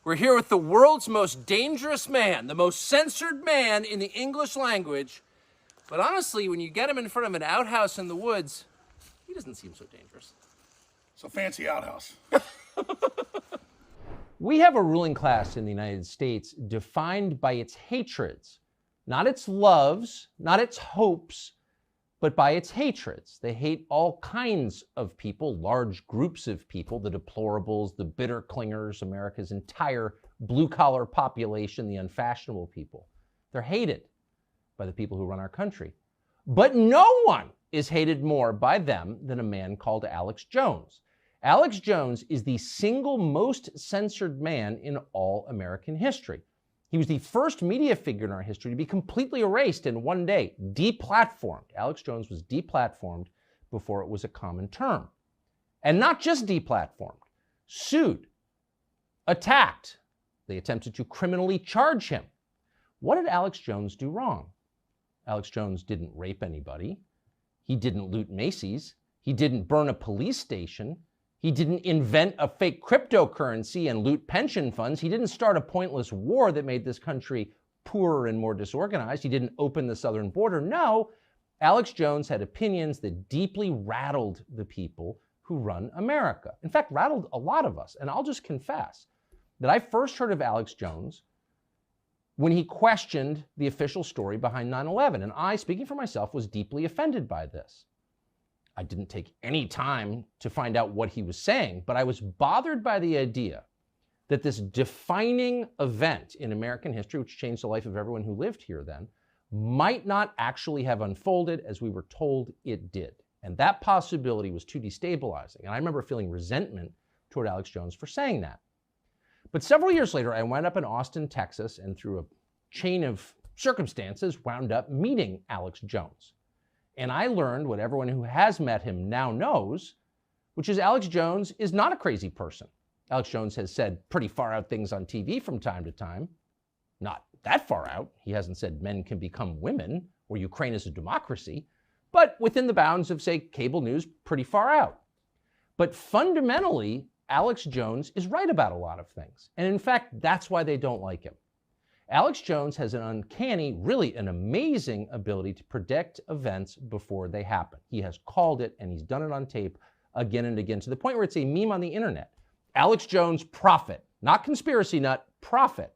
We're here with the world's most dangerous man, the most censored man in the English language. But honestly, when you get him in front of an outhouse in the woods, he doesn't seem so dangerous. It's a fancy outhouse. We have a ruling class in the United States defined by its hatreds, not its loves, not its hopes, but by its hatreds. They hate all kinds of people, large groups of people, the deplorables, the bitter clingers, America's entire blue-collar population, the unfashionable people. They're hated by the people who run our country. But no one is hated more by them than a man called Alex Jones. Alex Jones is the single most censored man in all American history. He was the first media figure in our history to be completely erased in one day, deplatformed. Alex Jones was deplatformed before it was a common term. And not just deplatformed, sued, attacked. They attempted to criminally charge him. What did Alex Jones do wrong? Alex Jones didn't rape anybody. He didn't loot Macy's. He didn't burn a police station. He didn't invent a fake cryptocurrency and loot pension funds. He didn't start a pointless war that made this country poorer and more disorganized. He didn't open the southern border. No, Alex Jones had opinions that deeply rattled the people who run America. In fact, rattled a lot of us. And I'll just confess that I first heard of Alex Jones when he questioned the official story behind 9/11. And I, speaking for myself, was deeply offended by this. I didn't take any time to find out what he was saying, but I was bothered by the idea that this defining event in American history, which changed the life of everyone who lived here then, might not actually have unfolded as we were told it did. And that possibility was too destabilizing. And I remember feeling resentment toward Alex Jones for saying that. But several years later, I wound up in Austin, Texas, and through a chain of circumstances, wound up meeting Alex Jones. And I learned what everyone who has met him now knows, which is Alex Jones is not a crazy person. Alex Jones has said pretty far out things on TV from time to time. Not that far out. He hasn't said men can become women or Ukraine is a democracy, but within the bounds of, say, cable news, pretty far out. But fundamentally, Alex Jones is right about a lot of things. And in fact, that's why they don't like him. Alex Jones has an uncanny, really an amazing ability to predict events before they happen. He has called it, and he's done it on tape again and again, to the point where it's a meme on the internet. Alex Jones, prophet. Not conspiracy nut, prophet.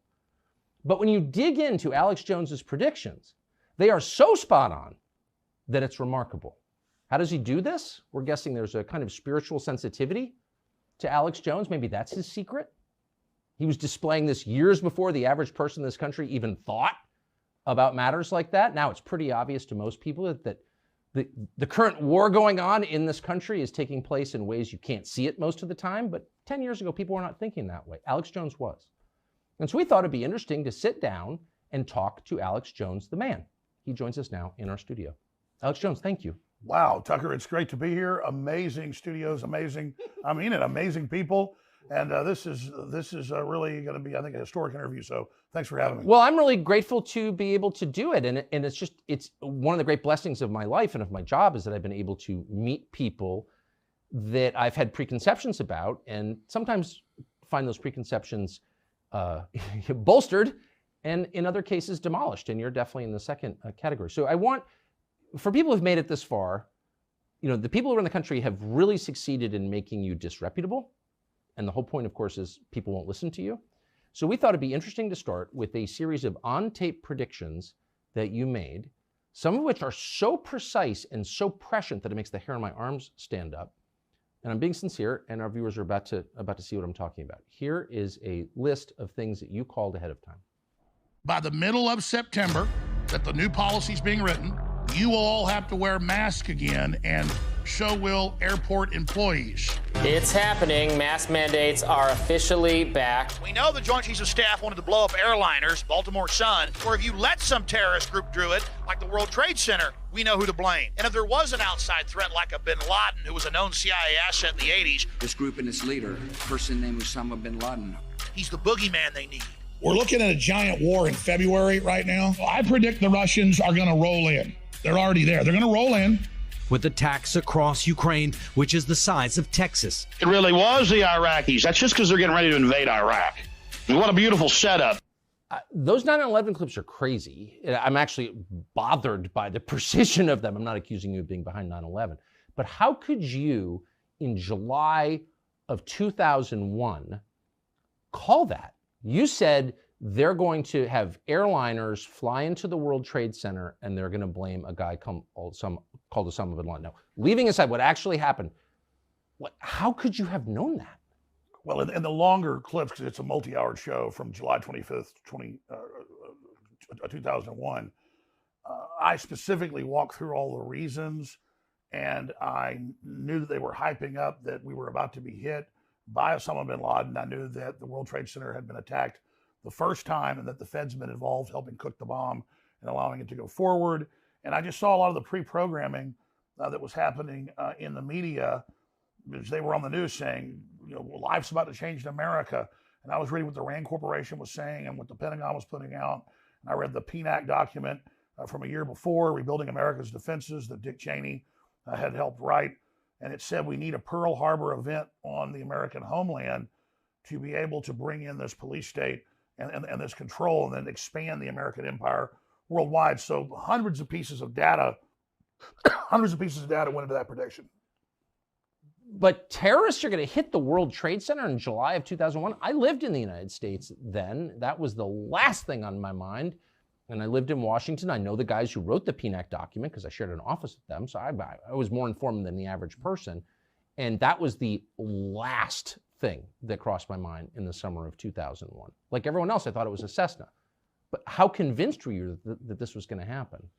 But when you dig into Alex Jones's predictions, they are so spot on that it's remarkable. How does he do this? We're guessing there's a kind of spiritual sensitivity to Alex Jones. Maybe that's his secret. He was displaying this years before the average person in this country even thought about matters like that. Now it's pretty obvious to most people that the current war going on in this country is taking place in ways you can't see it most of the time. But 10 years ago, people were not thinking that way. Alex Jones was. And so we thought it'd be interesting to sit down and talk to Alex Jones, the man. He joins us now in our studio. Alex Jones, thank you. Wow, Tucker, it's great to be here. Amazing studios, amazing, I mean it, amazing people. And this is really going to be, I think, a historic interview. So thanks for having me. Well, I'm really grateful to be able to do it. And it's one of the great blessings of my life and of my job is that I've been able to meet people that I've had preconceptions about and sometimes find those preconceptions bolstered and in other cases demolished. And you're definitely in the second category. So I want, for people who've made it this far, you know, the people who run the country have really succeeded in making you disreputable. And the whole point, of course, is people won't listen to you. So we thought it'd be interesting to start with a series of on-tape predictions that you made, some of which are so precise and so prescient that it makes the hair on my arms stand up. And I'm being sincere, and our viewers are about to see what I'm talking about. Here is a list of things that you called ahead of time. By the middle of September, that the new policy's being written, you will all have to wear masks again, and so will airport employees. It's happening. Mask mandates are officially back. We know the Joint Chiefs of Staff wanted to blow up airliners, Baltimore Sun, or if you let some terrorist group do it, like the World Trade Center, we know who to blame. And if there was an outside threat like a bin Laden, who was a known CIA asset in the 80s, this group and its leader, a person named Osama bin Laden, he's the boogeyman they need. We're looking at a giant war in February right now. I predict the Russians are going to roll in. They're already there. They're going to roll in. With attacks across Ukraine, which is the size of Texas. It really was the Iraqis. That's just because they're getting ready to invade Iraq. What a beautiful setup. Those 9/11 clips are crazy. I'm actually bothered by the precision of them. I'm not accusing you of being behind 9/11. But how could you, in July of 2001, call that? You said they're going to have airliners fly into the World Trade Center and they're going to blame a guy called Osama bin Laden. Now, leaving aside what actually happened, how could you have known that? Well, in the longer clips, because it's a multi-hour show from July 25th, 2001, I specifically walked through all the reasons, and I knew that they were hyping up that we were about to be hit by Osama bin Laden. I knew that the World Trade Center had been attacked the first time and that the Fed's been involved helping cook the bomb and allowing it to go forward. And I just saw a lot of the pre-programming that was happening in the media, because they were on the news saying, life's about to change in America. And I was reading what the RAND Corporation was saying and what the Pentagon was putting out. And I read the PNAC document from a year before, Rebuilding America's Defenses, that Dick Cheney had helped write. And it said we need a Pearl Harbor event on the American homeland to be able to bring in this police state and this control and then expand the American empire worldwide. So hundreds of pieces of data went into that prediction. But terrorists are going to hit the World Trade Center in July of 2001. I lived in the United States then. That was the last thing on my mind. And I lived in Washington. I know the guys who wrote the PNAC document because I shared an office with them. So I was more informed than the average person. And that was the last thing that crossed my mind in the summer of 2001. Like everyone else, I thought it was a Cessna. But how convinced were you that this was going to happen?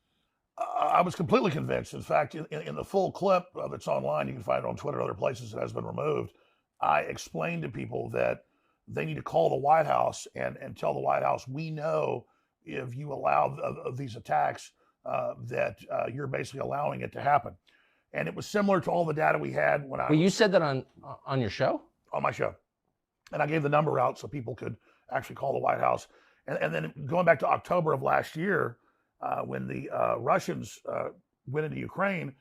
I was completely convinced. In fact, in the full clip that's online, you can find it on Twitter and other places, it has been removed. I explained to people that they need to call the White House and tell the White House, we know if you allow these attacks that you're basically allowing it to happen. And it was similar to all the data we had when you said that on your show? On my show. And I gave the number out so people could actually call the White House. And then going back to October of last year, when the Russians went into Ukraine,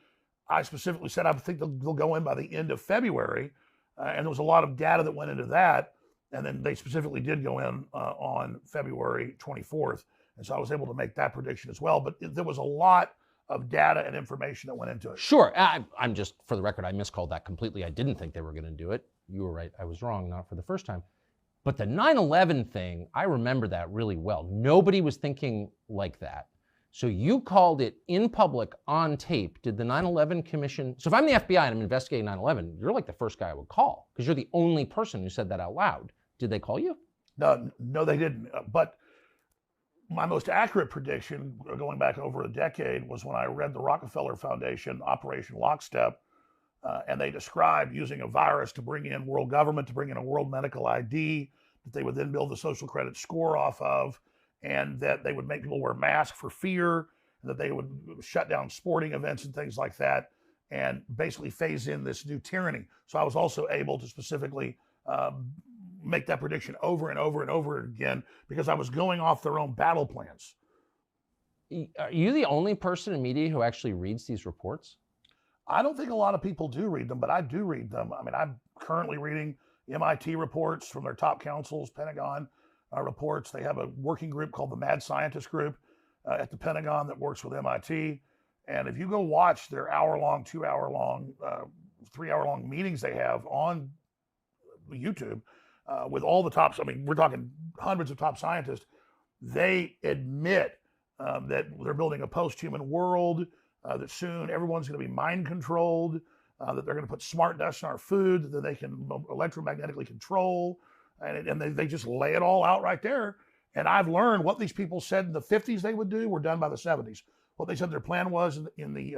I specifically said I think they'll go in by the end of February. And there was a lot of data that went into that. And then they specifically did go in on February 24th. And so I was able to make that prediction as well. But there was a lot of data and information that went into it. Sure. I'm just, for the record, I miscalled that completely. I didn't think they were going to do it. You were right. I was wrong, not for the first time. But the 9/11 thing, I remember that really well. Nobody was thinking like that. So you called it in public on tape. Did the 9/11 Commission, so if I'm the FBI and I'm investigating 9/11, you're like the first guy I would call because you're the only person who said that out loud. Did they call you? No, they didn't. But my most accurate prediction, going back over a decade, was when I read the Rockefeller Foundation Operation Lockstep, and they described using a virus to bring in world government, to bring in a world medical ID, that they would then build the social credit score off of, and that they would make people wear masks for fear, and that they would shut down sporting events and things like that, and basically phase in this new tyranny. So I was also able to specifically make that prediction over and over and over again because I was going off their own battle plans. Are you the only person in media who actually reads these reports? I don't think a lot of people do read them, but I do read them. I mean, I'm currently reading MIT reports from their top counsels, Pentagon reports. They have a working group called the Mad Scientist Group at the Pentagon that works with MIT. And if you go watch their hour-long, 2-hour-long, 3-hour-long meetings they have on YouTube with all the tops, I mean, we're talking hundreds of top scientists, they admit that they're building a post-human world, that soon everyone's going to be mind-controlled, that they're going to put smart dust in our food that they can electromagnetically control, and they just lay it all out right there. And I've learned what these people said in the 50s they would do were done by the 70s. What they said their plan was in the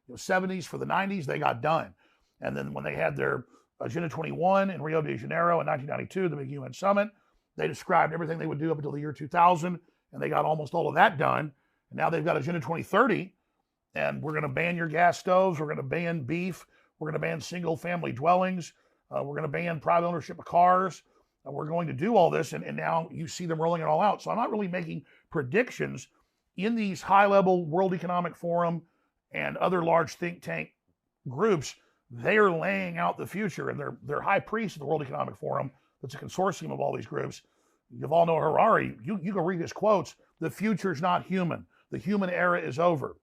70s for the 90s, they got done. And then when they had their Agenda 21 in Rio de Janeiro in 1992, the big UN summit, they described everything they would do up until the year 2000, and they got almost all of that done. And now they've got Agenda 2030, and we're going to ban your gas stoves, we're going to ban beef, we're going to ban single-family dwellings, we're going to ban private ownership of cars, we're going to do all this, and now you see them rolling it all out. So I'm not really making predictions in these high-level World Economic Forum and other large think tank groups. They are laying out the future, and their high priest of the World Economic Forum, that's a consortium of all these groups, Yuval Noah Harari, you can read his quotes. The future's not human. The human era is over.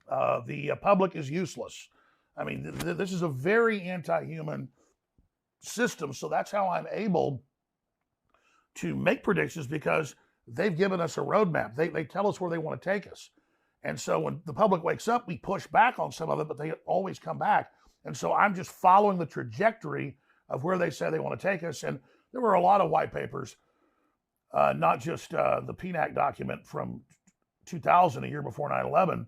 The public is useless. I mean, this is a very anti-human system. So that's how I'm able to make predictions, because they've given us a roadmap. They tell us where they want to take us. And so when the public wakes up, we push back on some of it, but they always come back. And so I'm just following the trajectory of where they say they want to take us. And there were a lot of white papers, not just the PNAC document from 2000, a year before 9/11,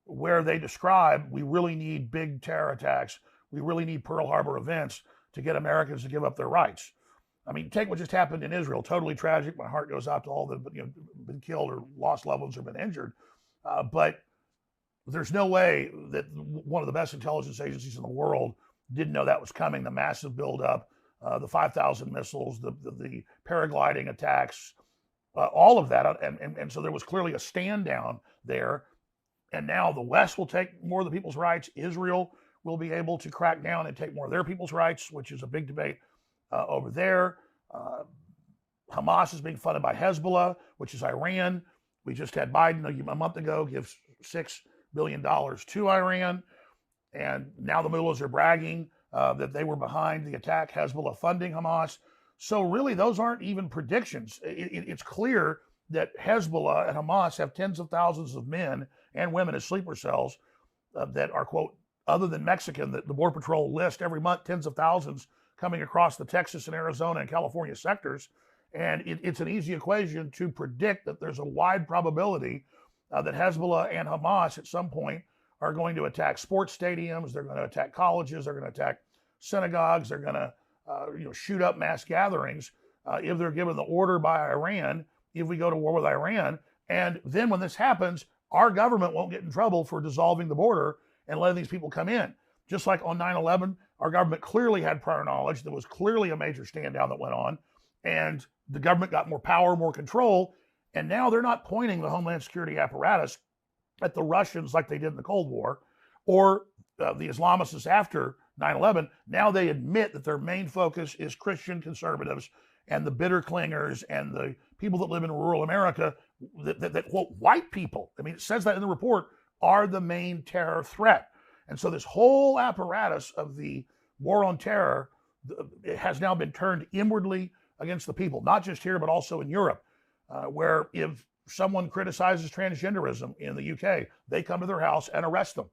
where they describe we really need big terror attacks. We really need Pearl Harbor events to get Americans to give up their rights. I mean, take what just happened in Israel. Totally tragic. My heart goes out to all that have been killed or lost loved ones or been injured. But there's no way that one of the best intelligence agencies in the world didn't know that was coming. The massive buildup, the 5,000 missiles, the paragliding attacks, all of that. And so there was clearly a stand down there. And now the West will take more of the people's rights. Israel will be able to crack down and take more of their people's rights, which is a big debate over there. Hamas is being funded by Hezbollah, which is Iran. We just had Biden a month ago give $6 billion to Iran. And now the mullahs are bragging that they were behind the attack, Hezbollah funding Hamas. So really, those aren't even predictions. It's clear that Hezbollah and Hamas have tens of thousands of men and women as sleeper cells that are, quote, other than Mexican, that the Border Patrol list every month, tens of thousands coming across the Texas and Arizona and California sectors. And it's an easy equation to predict that there's a wide probability that Hezbollah and Hamas at some point are going to attack sports stadiums. They're going to attack colleges. They're going to attack synagogues. They're going to shoot up mass gatherings if they're given the order by Iran, if we go to war with Iran. And then when this happens, our government won't get in trouble for dissolving the border and letting these people come in. Just like on 9/11, our government clearly had prior knowledge. There was clearly a major stand down that went on. And the government got more power, more control. And now they're not pointing the Homeland Security apparatus at the Russians like they did in the Cold War or the Islamists after 9/11. Now they admit that their main focus is Christian conservatives and the bitter clingers and the people that live in rural America that quote, white people, I mean, it says that in the report, are the main terror threat. And so this whole apparatus of the war on terror it has now been turned inwardly against the people, not just here, but also in Europe, where if someone criticizes transgenderism in the UK, they come to their house and arrest them.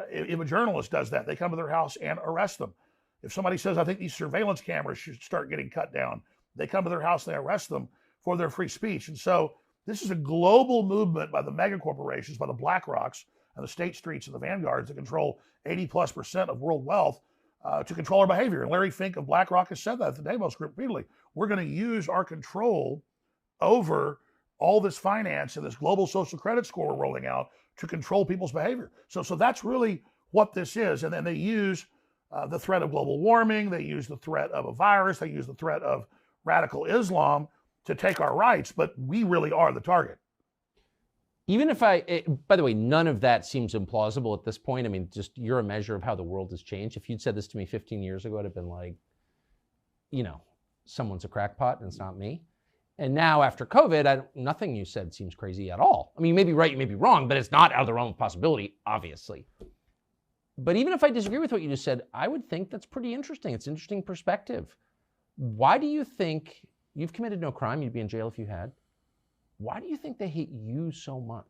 If a journalist does that, they come to their house and arrest them. If somebody says, I think these surveillance cameras should start getting cut down, they come to their house and they arrest them for their free speech. And so this is a global movement by the mega corporations, by the BlackRocks and the State Streets and the Vanguards that control 80+% of world wealth to control our behavior. And Larry Fink of BlackRock has said that at the Davos Group repeatedly. We're going to use our control over all this finance and this global social credit score we're rolling out to control people's behavior. So that's really what this is. And then they use the threat of global warming. They use the threat of a virus. They use the threat of radical Islam to take our rights. But we really are the target. Even if by the way, none of that seems implausible at this point. I mean, just you're a measure of how the world has changed. If you'd said this to me 15 years ago, I'd have been like, someone's a crackpot and it's not me. And now after COVID, nothing you said seems crazy at all. I mean, you may be right, you may be wrong, but it's not out of the realm of possibility, obviously. But even if I disagree with what you just said, I would think that's pretty interesting. It's an interesting perspective. Why do you think, you've committed no crime, you'd be in jail if you had. Why do you think they hate you so much?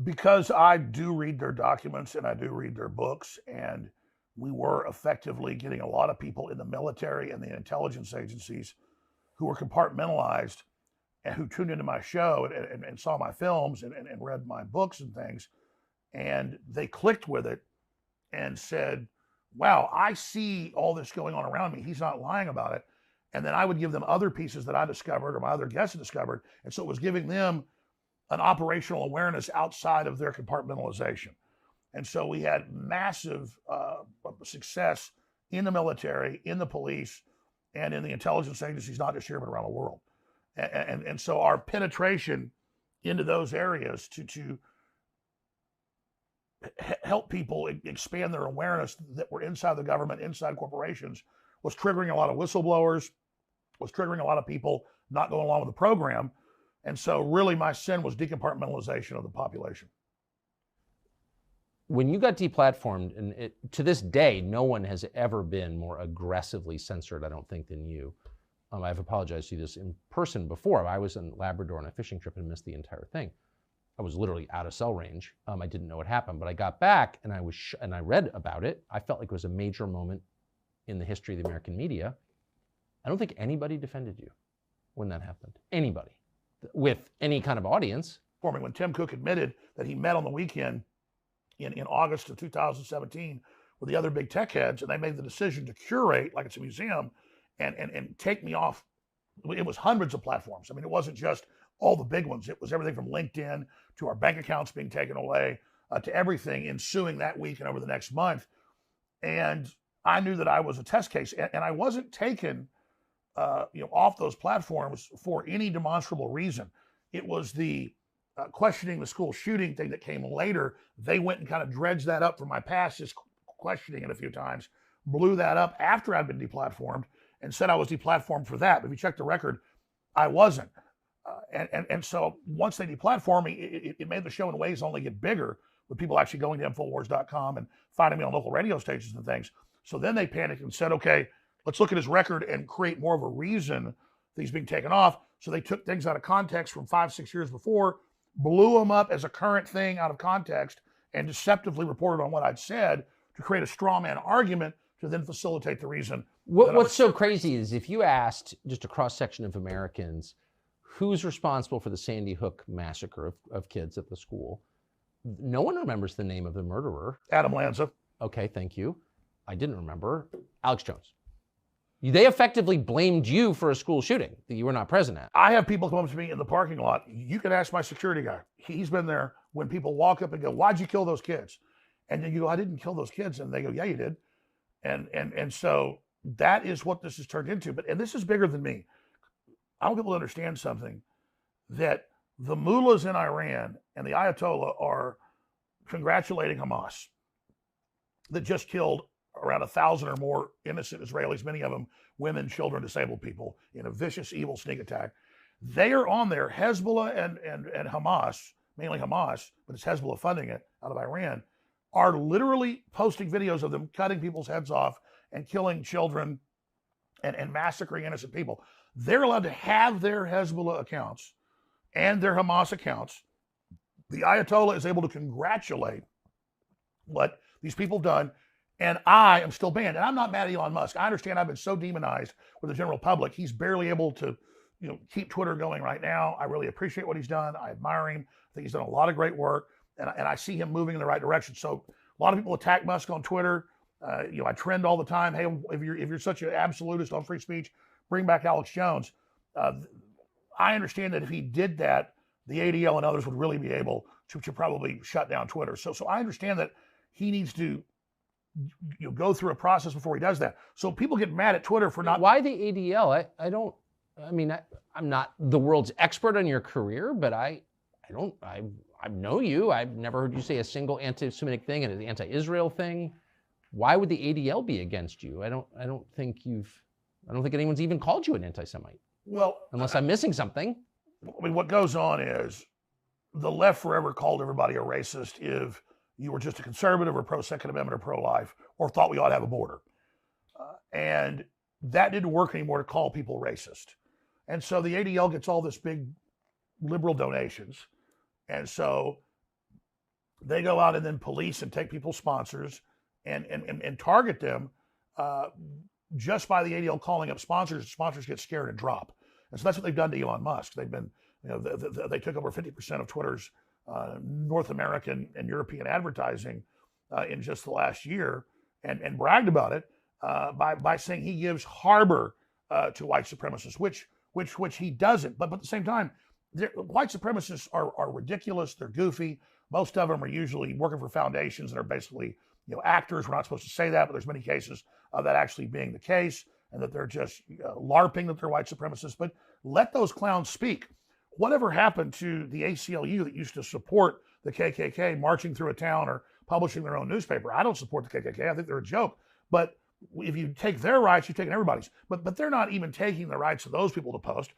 Because I do read their documents and I do read their books, and we were effectively getting a lot of people in the military and the intelligence agencies who were compartmentalized and who tuned into my show and saw my films and read my books and things. And they clicked with it and said, wow, I see all this going on around me. He's not lying about it. And then I would give them other pieces that I discovered or my other guests discovered. And so it was giving them an operational awareness outside of their compartmentalization. And so we had massive success in the military, in the police, and in the intelligence agencies, not just here, but around the world. And so our penetration into those areas to help people expand their awareness that we're inside the government, inside corporations, was triggering a lot of whistleblowers, was triggering a lot of people not going along with the program. And so really my sin was decompartmentalization of the population. When you got deplatformed, and to this day, no one has ever been more aggressively censored, I don't think, than you. I've apologized to you this in person before. I was in Labrador on a fishing trip and missed the entire thing. I was literally out of cell range. I didn't know what happened, but I got back and I read about it. I felt like it was a major moment in the history of the American media. I don't think anybody defended you when that happened. Anybody with any kind of audience. For me, when Tim Cook admitted that he met on the weekend in August of 2017 with the other big tech heads, and they made the decision to curate, like it's a museum, and take me off. It was hundreds of platforms. I mean, it wasn't just all the big ones. It was everything from LinkedIn to our bank accounts being taken away to everything ensuing that week and over the next month. And I knew that I was a test case, and I wasn't taken off those platforms for any demonstrable reason. It was the questioning the school shooting thing that came later. They went and kind of dredged that up from my past, just questioning it a few times, blew that up after I'd been deplatformed and said I was deplatformed for that. But if you check the record, I wasn't. And so once they deplatformed me, it made the show in ways only get bigger, with people actually going to Infowars.com and finding me on local radio stations and things. So then they panicked and said, okay, let's look at his record and create more of a reason that he's being taken off. So they took things out of context from 5-6 years before, blew them up as a current thing out of context, and deceptively reported on what I'd said to create a straw man argument to then facilitate the reason. What's so crazy is if you asked just a cross-section of Americans who's responsible for the Sandy Hook massacre of kids at the school, no one remembers the name of the murderer. Adam Lanza. Okay, thank you. I didn't remember. Alex Jones. They effectively blamed you for a school shooting that you were not present at. I have people come up to me in the parking lot. You can ask my security guy. He's been there when people walk up and go, why'd you kill those kids? And then you go, I didn't kill those kids. And they go, yeah, you did. And so that is what this has turned into. And this is bigger than me. I want people to understand something, that the mullahs in Iran and the Ayatollah are congratulating Hamas that just killed around 1,000 or more innocent Israelis, many of them women, children, disabled people, in a vicious, evil sneak attack. They are on there. Hezbollah and Hamas, mainly Hamas, but it's Hezbollah funding it out of Iran, are literally posting videos of them cutting people's heads off and killing children and massacring innocent people. They're allowed to have their Hezbollah accounts and their Hamas accounts. The Ayatollah is able to congratulate what these people done, and I am still banned. And I'm not mad at Elon Musk. I understand I've been so demonized with the general public. He's barely able to keep Twitter going right now. I really appreciate what he's done. I admire him. I think he's done a lot of great work, and I see him moving in the right direction. So a lot of people attack Musk on Twitter. I trend all the time. Hey, if you're such an absolutist on free speech, bring back Alex Jones. I understand that if he did that, the ADL and others would really be able to probably shut down Twitter. So I understand that he needs to go through a process before he does that. So people get mad at Twitter for not. Why the ADL? I'm not the world's expert on your career, but I know you. I've never heard you say a single anti-Semitic thing and an anti-Israel thing. Why would the ADL be against you? I don't think anyone's even called you an anti-Semite. Well, unless I'm missing something. I mean, what goes on is the left forever called everybody a racist if you were just a conservative or pro-Second Amendment or pro-life, or thought we ought to have a border. And that didn't work anymore to call people racist. And so the ADL gets all this big liberal donations. And so they go out and then police and take people's sponsors and target them just by the ADL calling up sponsors. Sponsors get scared and drop. And so that's what they've done to Elon Musk. They've been, they took over 50% of Twitter's North American and European advertising in just the last year, and bragged about it by saying he gives harbor to white supremacists, which he doesn't. But at the same time, white supremacists are ridiculous. They're goofy. Most of them are usually working for foundations and are basically actors. We're not supposed to say that, but there's many cases of that actually being the case, and that they're just LARPing that they're white supremacists. But let those clowns speak. Whatever happened to the ACLU that used to support the KKK marching through a town or publishing their own newspaper? I don't support the KKK. I think they're a joke. But if you take their rights, you've taken everybody's. But they're not even taking the rights of those people to post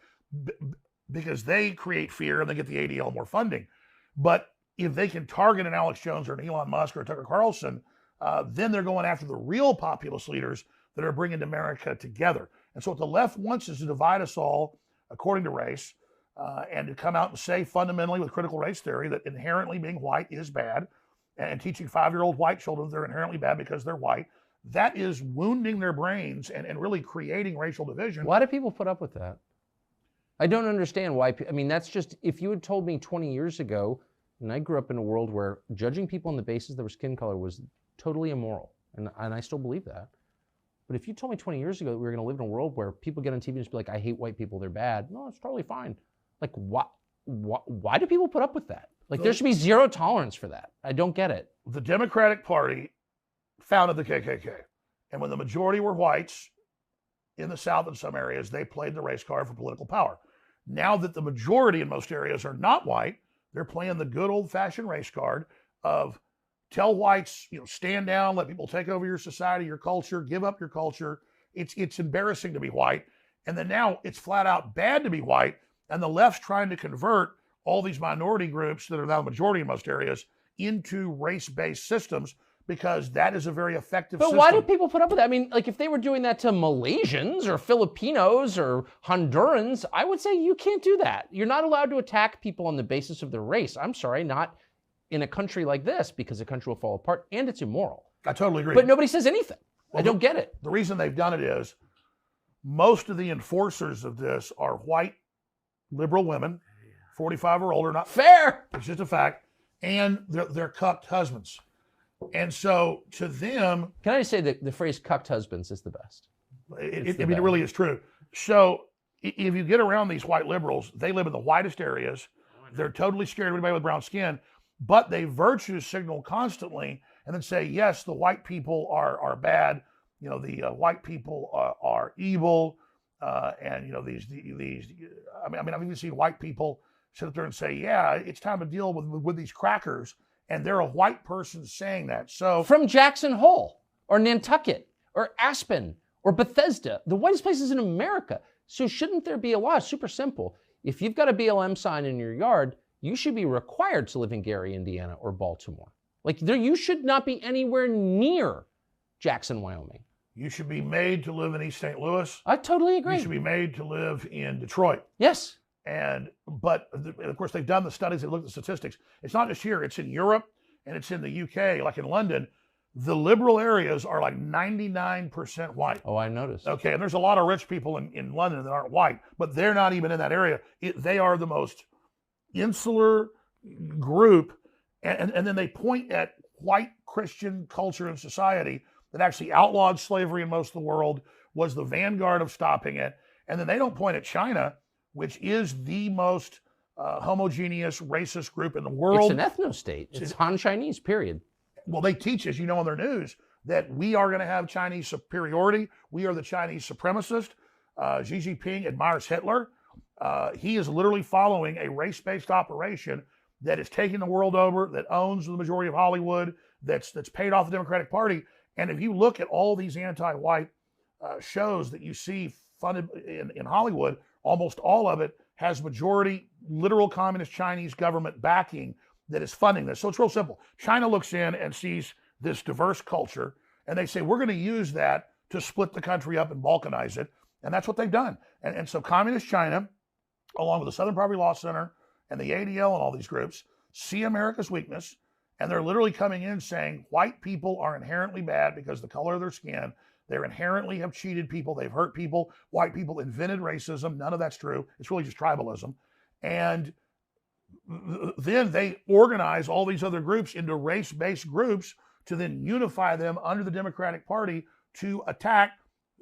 because they create fear and they get the ADL more funding. But if they can target an Alex Jones or an Elon Musk or a Tucker Carlson, then they're going after the real populist leaders that are bringing America together. And so what the left wants is to divide us all according to race, and to come out and say fundamentally with critical race theory that inherently being white is bad, and teaching 5-year-old white children they're inherently bad because they're white. That is wounding their brains and really creating racial division. Why do people put up with that? I don't understand why. I mean, that's just, if you had told me 20 years ago, and I grew up in a world where judging people on the basis of their skin color was totally immoral, and I still believe that. But if you told me 20 years ago that we were going to live in a world where people get on TV and just be like, I hate white people, they're bad. No, it's totally fine. Like, why do people put up with that? Like, there should be zero tolerance for that. I don't get it. The Democratic Party founded the KKK. And when the majority were whites in the South in some areas, they played the race card for political power. Now that the majority in most areas are not white, they're playing the good old-fashioned race card of tell whites, stand down, let people take over your society, your culture, give up your culture. It's embarrassing to be white. And then now it's flat out bad to be white. And the left's trying to convert all these minority groups that are now the majority in most areas into race-based systems because that is a very effective system. But why do people put up with that? I mean, like if they were doing that to Malaysians or Filipinos or Hondurans, I would say you can't do that. You're not allowed to attack people on the basis of their race. I'm sorry, not in a country like this, because the country will fall apart and it's immoral. I totally agree. But nobody says anything. Well, I don't get it. The reason they've done it is most of the enforcers of this are white liberal women, 45 or older. Not fair. It's just a fact. And they're cucked husbands. And so to them... Can I just say that the phrase cucked husbands is the best? It really is true. So if you get around these white liberals, they live in the whitest areas. They're totally scared of anybody with brown skin, but they virtue signal constantly and then say, yes, the white people are bad. The white people are evil. And these. I mean, I've even seen white people sit there and say, "Yeah, it's time to deal with these crackers," and they're a white person saying that. So from Jackson Hole or Nantucket or Aspen or Bethesda, the whitest places in America. So shouldn't there be a law? Super simple. If you've got a BLM sign in your yard, you should be required to live in Gary, Indiana, or Baltimore. Like you should not be anywhere near Jackson, Wyoming. You should be made to live in East St. Louis. I totally agree. You should be made to live in Detroit. Yes. But of course, they've done the studies, they looked at the statistics. It's not just here, it's in Europe and it's in the UK, like in London. The liberal areas are like 99% white. Oh, I noticed. Okay, and there's a lot of rich people in London that aren't white, but they're not even in that area. They are the most insular group, and then they point at white Christian culture and society that actually outlawed slavery in most of the world, was the vanguard of stopping it. And then they don't point at China, which is the most homogeneous racist group in the world. It's an ethno-state. It's Han Chinese, period. Well, they teach, as you know on their news, that we are going to have Chinese superiority. We are the Chinese supremacist. Xi Jinping admires Hitler. He is literally following a race-based operation that is taking the world over, that owns the majority of Hollywood, that's paid off the Democratic Party. And if you look at all these anti-white shows that you see funded in Hollywood, almost all of it has majority literal communist Chinese government backing that is funding this. So it's real simple. China looks in and sees this diverse culture, and they say, we're going to use that to split the country up and balkanize it. And that's what they've done. And so communist China, along with the Southern Poverty Law Center and the ADL and all these groups, see America's weakness. And they're literally coming in saying white people are inherently bad because of the color of their skin. They inherently have cheated people. They've hurt people. White people invented racism. None of that's true. It's really just tribalism. And then they organize all these other groups into race-based groups to then unify them under the Democratic Party to attack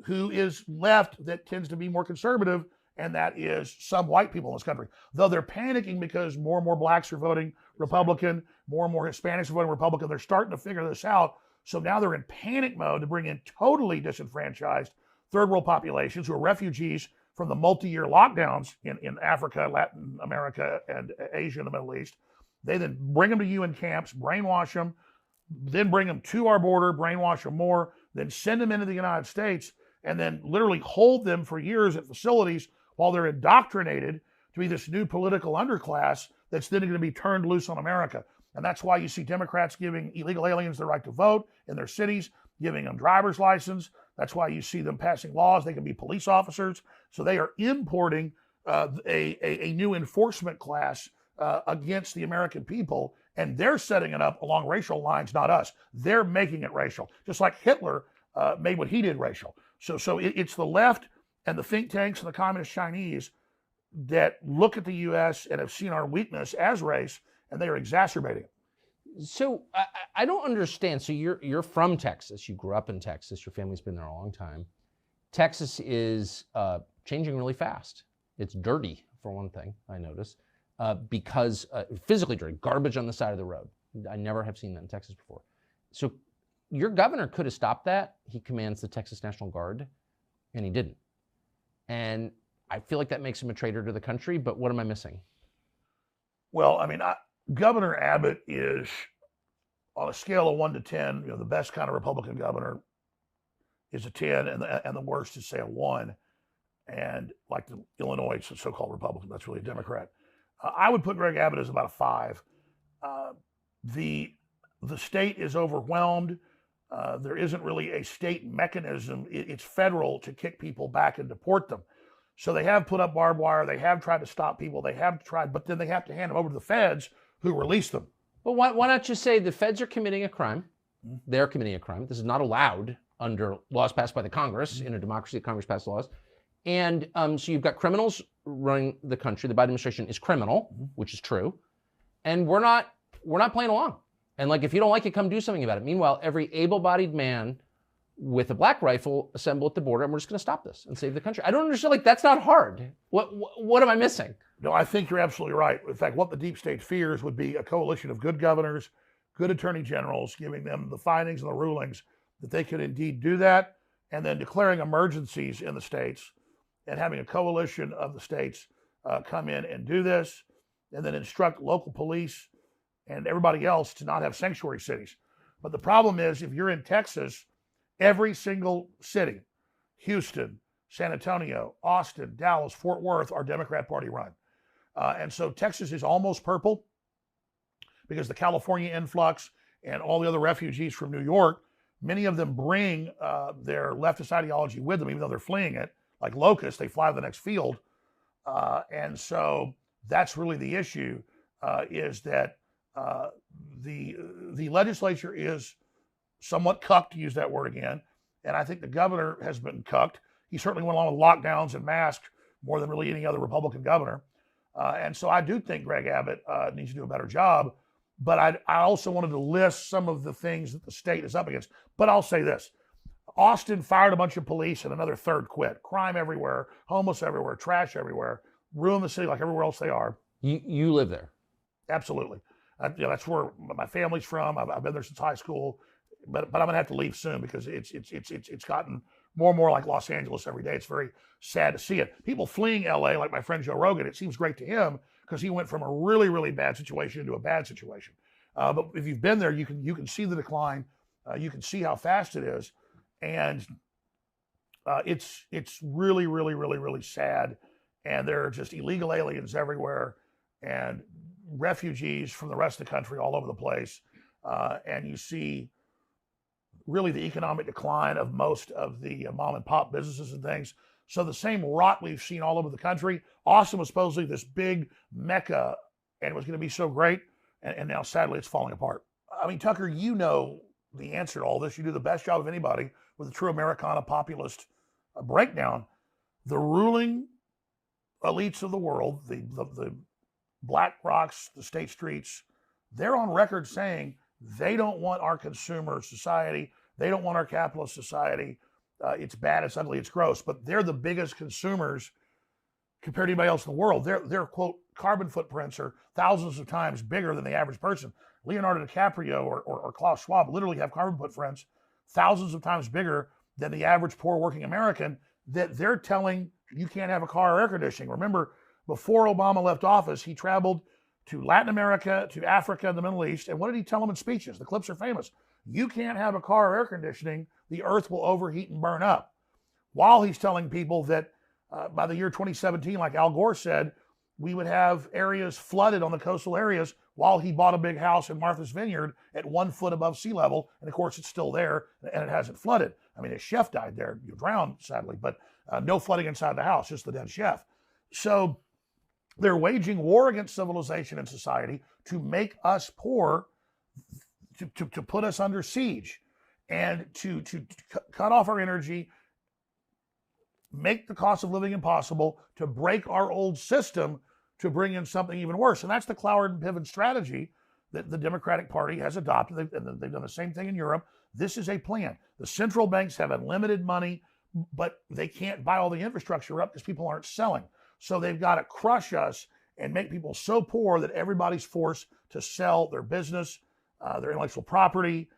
who is left that tends to be more conservative, and that is some white people in this country. Though they're panicking because more and more blacks are voting Republican, more and more Hispanics are voting Republican. They're starting to figure this out. So now they're in panic mode to bring in totally disenfranchised third world populations who are refugees from the multi-year lockdowns in Africa, Latin America, and Asia and the Middle East. They then bring them to UN camps, brainwash them, then bring them to our border, brainwash them more, then send them into the United States and then literally hold them for years at facilities while they're indoctrinated to be this new political underclass that's then going to be turned loose on America. And that's why you see Democrats giving illegal aliens the right to vote in their cities, giving them driver's license. That's why you see them passing laws. They can be police officers. So they are importing a new enforcement class against the American people, and they're setting it up along racial lines, not us. They're making it racial, just like Hitler made what he did racial. So it's the left and the think tanks and the communist Chinese that look at the U.S. and have seen our weakness as race, and they are exacerbating it. So I don't understand. So you're from Texas. You grew up in Texas. Your family's been there a long time. Texas is changing really fast. It's dirty, for one thing, I notice, because physically dirty, garbage on the side of the road. I never have seen that in Texas before. So your governor could have stopped that. He commands the Texas National Guard, and he didn't. And I feel like that makes him a traitor to the country, but what am I missing? Well, I mean, Governor Abbott is, on a scale of 1 to 10, the best kind of Republican governor is a 10, and the worst is, say, a 1. And like the Illinois, it's a so-called Republican, that's really a Democrat. I would put Greg Abbott as about a 5. The state is overwhelmed. There isn't really a state mechanism. It's federal to kick people back and deport them. So they have put up barbed wire. They have tried to stop people. They have tried, but then they have to hand them over to the feds who release them. Well, why not just say the feds are committing a crime? They're committing a crime. This is not allowed under laws passed by the Congress. In a democracy, the Congress passed laws. And so you've got criminals running the country. The Biden administration is criminal, which is true. And we're not playing along. And like, if you don't like it, come do something about it. Meanwhile, every able-bodied man with a black rifle assemble at the border, and we're just going to stop this and save the country. I don't understand. Like, that's not hard. What am I missing? No, I think you're absolutely right. In fact, what the deep state fears would be a coalition of good governors, good attorney generals, giving them the findings and the rulings that they could indeed do that, and then declaring emergencies in the states and having a coalition of the states come in and do this, and then instruct local police and everybody else to not have sanctuary cities. But the problem is, if you're in Texas, every single city, Houston, San Antonio, Austin, Dallas, Fort Worth, are Democrat Party run. And so Texas is almost purple because the California influx and all the other refugees from New York, many of them bring their leftist ideology with them, even though they're fleeing it. Like locusts, they fly to the next field. And so that's really the issue, is that the legislature is somewhat cucked, to use that word again. And I think the governor has been cucked. He certainly went along with lockdowns and masks more than really any other Republican governor. And so I do think Greg Abbott needs to do a better job. But I also wanted to list some of the things that the state is up against. But I'll say this. Austin fired a bunch of police and another third quit. Crime everywhere, homeless everywhere, trash everywhere, ruin the city like everywhere else they are. You live there? Absolutely. That's where my family's from. I've been there since high school. But I'm going to have to leave soon because it's gotten more and more like Los Angeles every day. It's very sad to see it. People fleeing LA, like my friend Joe Rogan, it seems great to him because he went from a really, really bad situation into a bad situation. But if you've been there, you can see the decline. You can see how fast it is. And it's really, really, really, really sad. And there are just illegal aliens everywhere and refugees from the rest of the country all over the place. And you see really the economic decline of most of the mom and pop businesses and things. So the same rot we've seen all over the country. Austin was supposedly this big mecca and it was going to be so great. And now sadly it's falling apart. I mean, Tucker, you know the answer to all this. You do the best job of anybody with a true Americana populist breakdown. The ruling elites of the world, the Black Rocks, the State Streets, they're on record saying they don't want our consumer society. They don't want our capitalist society. It's bad, it's ugly, it's gross. But they're the biggest consumers compared to anybody else in the world. Their quote, carbon footprints are thousands of times bigger than the average person. Leonardo DiCaprio or Klaus Schwab literally have carbon footprints thousands of times bigger than the average poor working American, that they're telling you can't have a car or air conditioning. Remember, before Obama left office, he traveled to Latin America, to Africa, and the Middle East. And what did he tell them in speeches? The clips are famous. you can't have a car or air conditioning, the earth will overheat and burn up. While he's telling people that by the year 2017, like Al Gore said, we would have areas flooded on the coastal areas while he bought a big house in Martha's Vineyard at 1 foot above sea level. And of course, it's still there and it hasn't flooded. I mean, his chef died there, you drowned sadly, but no flooding inside the house, just the dead chef. So they're waging war against civilization and society to make us poor, to put us under siege, and to cut off our energy, make the cost of living impossible, to break our old system, to bring in something even worse. And that's the Cloward and Piven strategy that the Democratic Party has adopted. They've done the same thing in Europe. This is a plan. The central banks have unlimited money, but they can't buy all the infrastructure up because people aren't selling. So they've got to crush us and make people so poor that everybody's forced to sell their business, their intellectual property,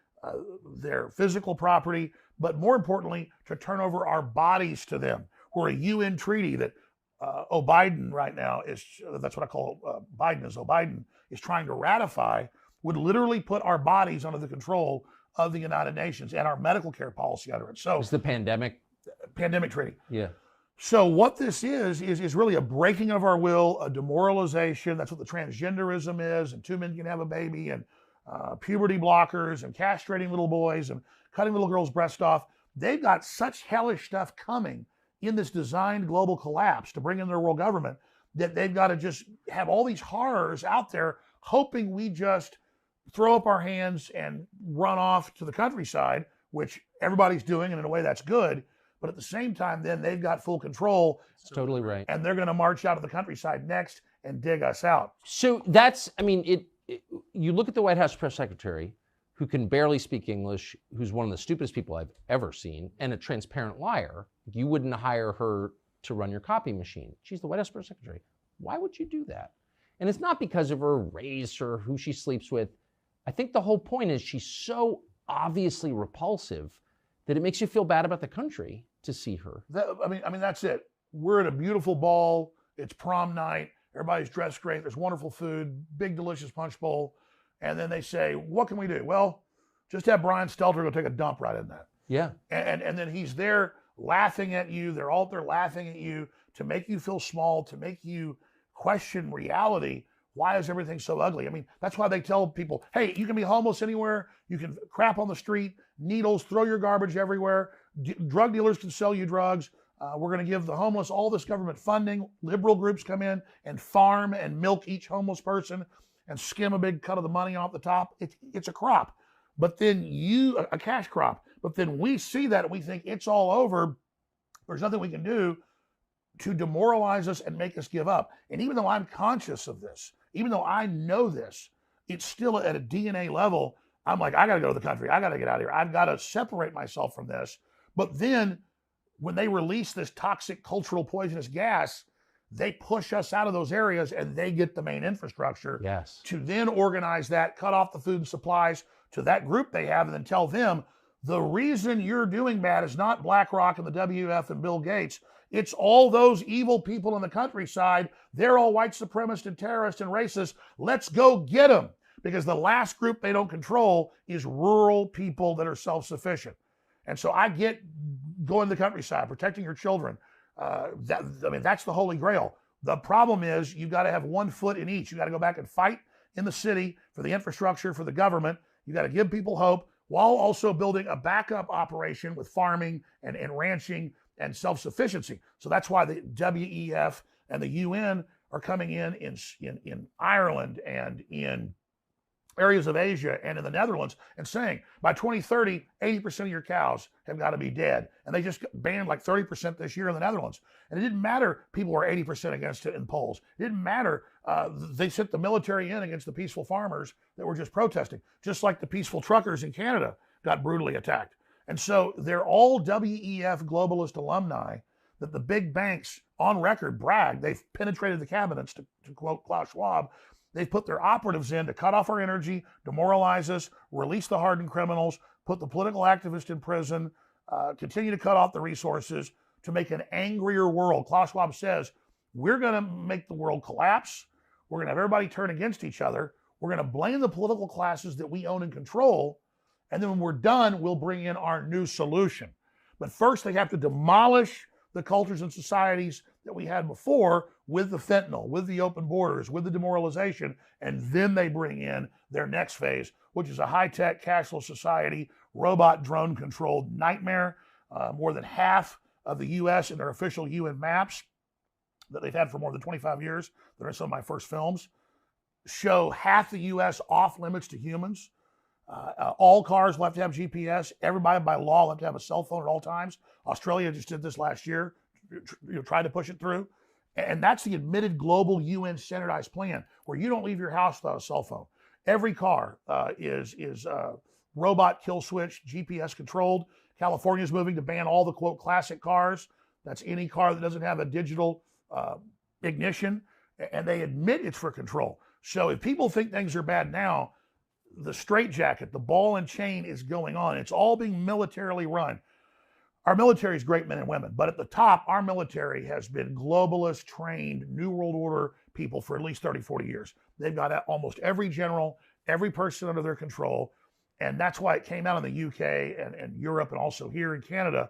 their physical property, but more importantly, to turn over our bodies to them. We're a UN treaty that Biden right now is, that's what I call Biden is Biden is trying to ratify, would literally put our bodies under the control of the United Nations and our medical care policy under it. So It's the pandemic treaty. Yeah. So what this is really a breaking of our will, a demoralization. That's what the transgenderism is, and 2 men can have a baby, and puberty blockers, and castrating little boys, and cutting little girls' breasts off. They've got such hellish stuff coming in this designed global collapse to bring in their world government that they've got to just have all these horrors out there, hoping we just throw up our hands and run off to the countryside, which everybody's doing, and in a way that's good. But at the same time, then they've got full control. That's totally right. And they're going to march out of the countryside next and dig us out. So that's, I mean, you look at the White House press secretary, who can barely speak English, who's one of the stupidest people I've ever seen, and a transparent liar. You wouldn't hire her to run your copy machine. She's the White House press secretary. Why would you do that? And it's not because of her race or who she sleeps with. I think the whole point is she's so obviously repulsive that it makes you feel bad about the country to see her. I mean, that's it. We're at a beautiful ball. It's prom night. Everybody's dressed great. There's wonderful food, big, delicious punch bowl. And then they say, what can we do? Well, just have Brian Stelter go take a dump right in that. Yeah. And then he's there laughing at you. They're all there laughing at you to make you feel small, to make you question reality. Why is everything so ugly? I mean, that's why they tell people, hey, you can be homeless anywhere. You can crap on the street, needles, throw your garbage everywhere. Drug dealers can sell you drugs. We're going to give the homeless all this government funding. Liberal groups come in and farm and milk each homeless person and skim a big cut of the money off the top. It's a crop, but then a cash crop. But then we see that and we think it's all over. There's nothing we can do to demoralize us and make us give up. And even though I'm conscious of this, even though I know this, it's still at a DNA level. I'm like, I got to go to the country. I got to get out of here. I've got to separate myself from this. But then when they release this toxic, cultural, poisonous gas, they push us out of those areas and they get the main infrastructure to then organize that, cut off the food and supplies to that group they have, and then tell them the reason you're doing bad is not BlackRock and the WF and Bill Gates. It's all those evil people in the countryside. They're all white supremacists and terrorists and racists. Let's go get them. Because the last group they don't control is rural people that are self-sufficient. And so I get going to the countryside, protecting your children. That's the holy grail. The problem is you've got to have 1 foot in each. You got to go back and fight in the city for the infrastructure, for the government. You got to give people hope while also building a backup operation with farming and ranching and self-sufficiency. So that's why the WEF and the UN are coming in Ireland and in areas of Asia and in the Netherlands and saying by 2030, 80% of your cows have got to be dead. And they just banned like 30% this year in the Netherlands. And it didn't matter people were 80% against it in polls. It didn't matter. They sent the military in against the peaceful farmers that were just protesting, just like the peaceful truckers in Canada got brutally attacked. And so they're all WEF globalist alumni that the big banks on record brag. They've penetrated the cabinets, to quote Klaus Schwab. They've put their operatives in to cut off our energy, demoralize us, release the hardened criminals, put the political activists in prison, continue to cut off the resources to make an angrier world. Klaus Schwab says, we're going to make the world collapse. We're going to have everybody turn against each other. We're going to blame the political classes that we own and control. And then when we're done, we'll bring in our new solution. But first, they have to demolish the cultures and societies that we had before with the fentanyl, with the open borders, with the demoralization, and then they bring in their next phase, which is a high-tech, cashless society, robot, drone-controlled nightmare. More than half of the U.S. in their official UN maps that they've had for more than 25 years, that are some of my first films, show half the U.S. off limits to humans. All cars will have to have GPS. Everybody by law will have to have a cell phone at all times. Australia just did this last year, tried to push it through. And that's the admitted global UN standardized plan, where you don't leave your house without a cell phone. Every car is robot kill switch, GPS controlled. California is moving to ban all the, quote, classic cars. That's any car that doesn't have a digital ignition. And they admit it's for control. So if people think things are bad now, the straitjacket, the ball and chain is going on. It's all being militarily run. Our military is great men and women, but at the top, our military has been globalist, trained, New World Order people for at least 30, 40 years. They've got almost every general, every person under their control, and that's why it came out in the UK and Europe and also here in Canada.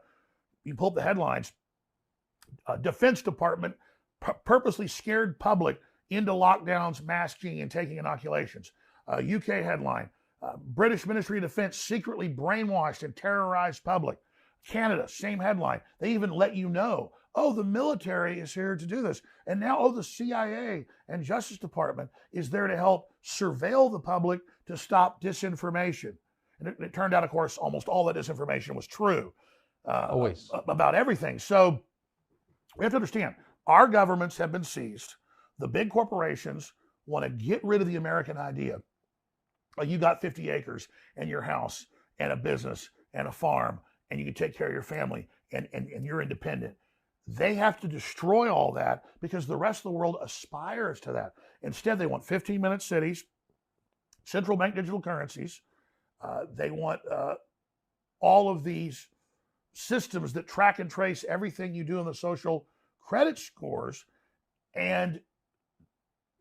You pull up the headlines, Defense Department purposely scared public into lockdowns, masking, and taking inoculations. UK headline, British Ministry of Defense secretly brainwashed and terrorized public. Canada, same headline. They even let you know, oh, the military is here to do this. And now, oh, the CIA and Justice Department is there to help surveil the public to stop disinformation. And it turned out, of course, almost all that disinformation was true. Always. About everything. So we have to understand, our governments have been seized. The big corporations want to get rid of the American idea. You got 50 acres and your house and a business and a farm, and you can take care of your family, and you're independent. They have to destroy all that because the rest of the world aspires to that. Instead, they want 15-minute cities, central bank digital currencies. They want all of these systems that track and trace everything you do in the social credit scores. And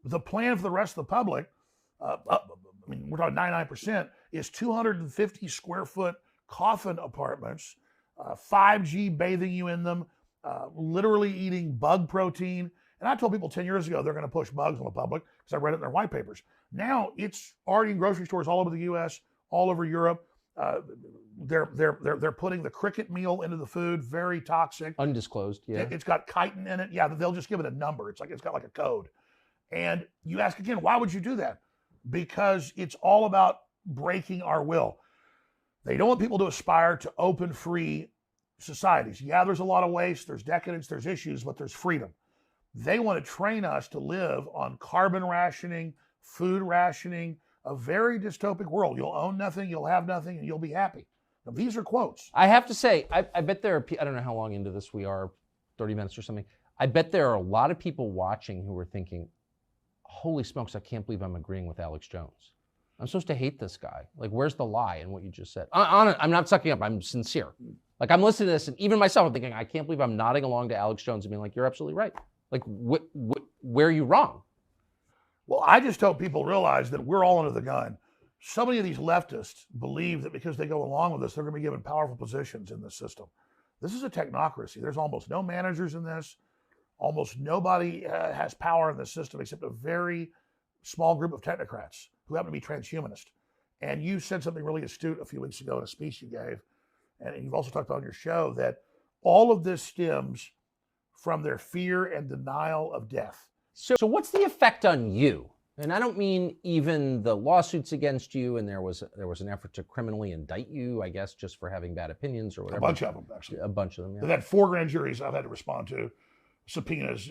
the plan for the rest of the public, we're talking 99%, is 250 square foot coffin apartments, 5G bathing you in them, literally eating bug protein. And I told people 10 years ago they're going to push bugs on the public because I read it in their white papers. Now it's already in grocery stores all over the U.S., all over Europe. They're putting the cricket meal into the food, very toxic. Undisclosed, yeah. It's got chitin in it. Yeah, they'll just give it a number. It's got like a code. And you ask again, why would you do that? Because it's all about breaking our will. They don't want people to aspire to open, free societies. Yeah, there's a lot of waste, there's decadence, there's issues, but there's freedom. They want to train us to live on carbon rationing, food rationing, a very dystopic world. You'll own nothing, you'll have nothing, and you'll be happy. Now, these are quotes. I have to say, I bet there are, I don't know how long into this we are, 30 minutes or something. I bet there are a lot of people watching who are thinking, holy smokes, I can't believe I'm agreeing with Alex Jones. I'm supposed to hate this guy. Like, where's the lie in what you just said? I'm not sucking up. I'm sincere. Like, I'm listening to this, and even myself, I'm thinking, I can't believe I'm nodding along to Alex Jones and being like, you're absolutely right. Like, where are you wrong? Well, I just hope people realize that we're all under the gun. So many of these leftists believe that because they go along with us, they're going to be given powerful positions in this system. This is a technocracy. There's almost no managers in this. Almost nobody has power in the system except a very small group of technocrats who happen to be transhumanist. And you said something really astute a few weeks ago in a speech you gave, and you've also talked about on your show, that all of this stems from their fear and denial of death. So what's the effect on you? And I don't mean even the lawsuits against you, and there was an effort to criminally indict you, I guess, just for having bad opinions or whatever. A bunch of them, actually. A bunch of them, yeah. They've had 4 grand juries I've had to respond to, subpoenas.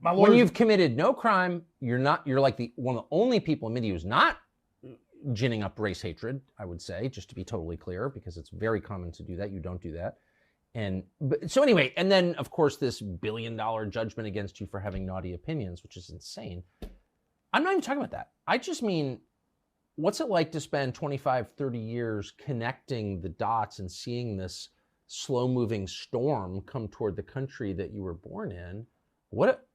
My lawyers, when you've committed no crime, you're like one of the only people in media who's not ginning up race hatred, I would say, just to be totally clear, because it's very common to do that. You don't do that. So anyway, and then of course this $1 billion judgment against you for having naughty opinions, which is insane. I'm not even talking about that. I just mean, what's it like to spend 25, 30 years connecting the dots and seeing this slow-moving storm come toward the country that you were born in? What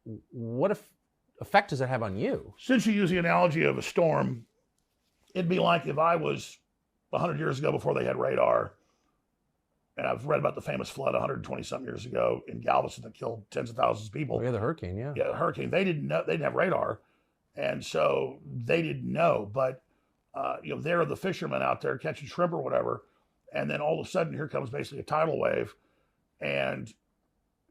effect does it have on you? Since you use the analogy of a storm, it'd be like if I was 100 years ago before they had radar. And I've read about the famous flood 120-something years ago in Galveston that killed tens of thousands of people. Oh, yeah, the hurricane, yeah. Yeah, the hurricane. They didn't know. They didn't have radar. And so they didn't know. But, they're the fishermen out there catching shrimp or whatever. And then all of a sudden, here comes basically a tidal wave. And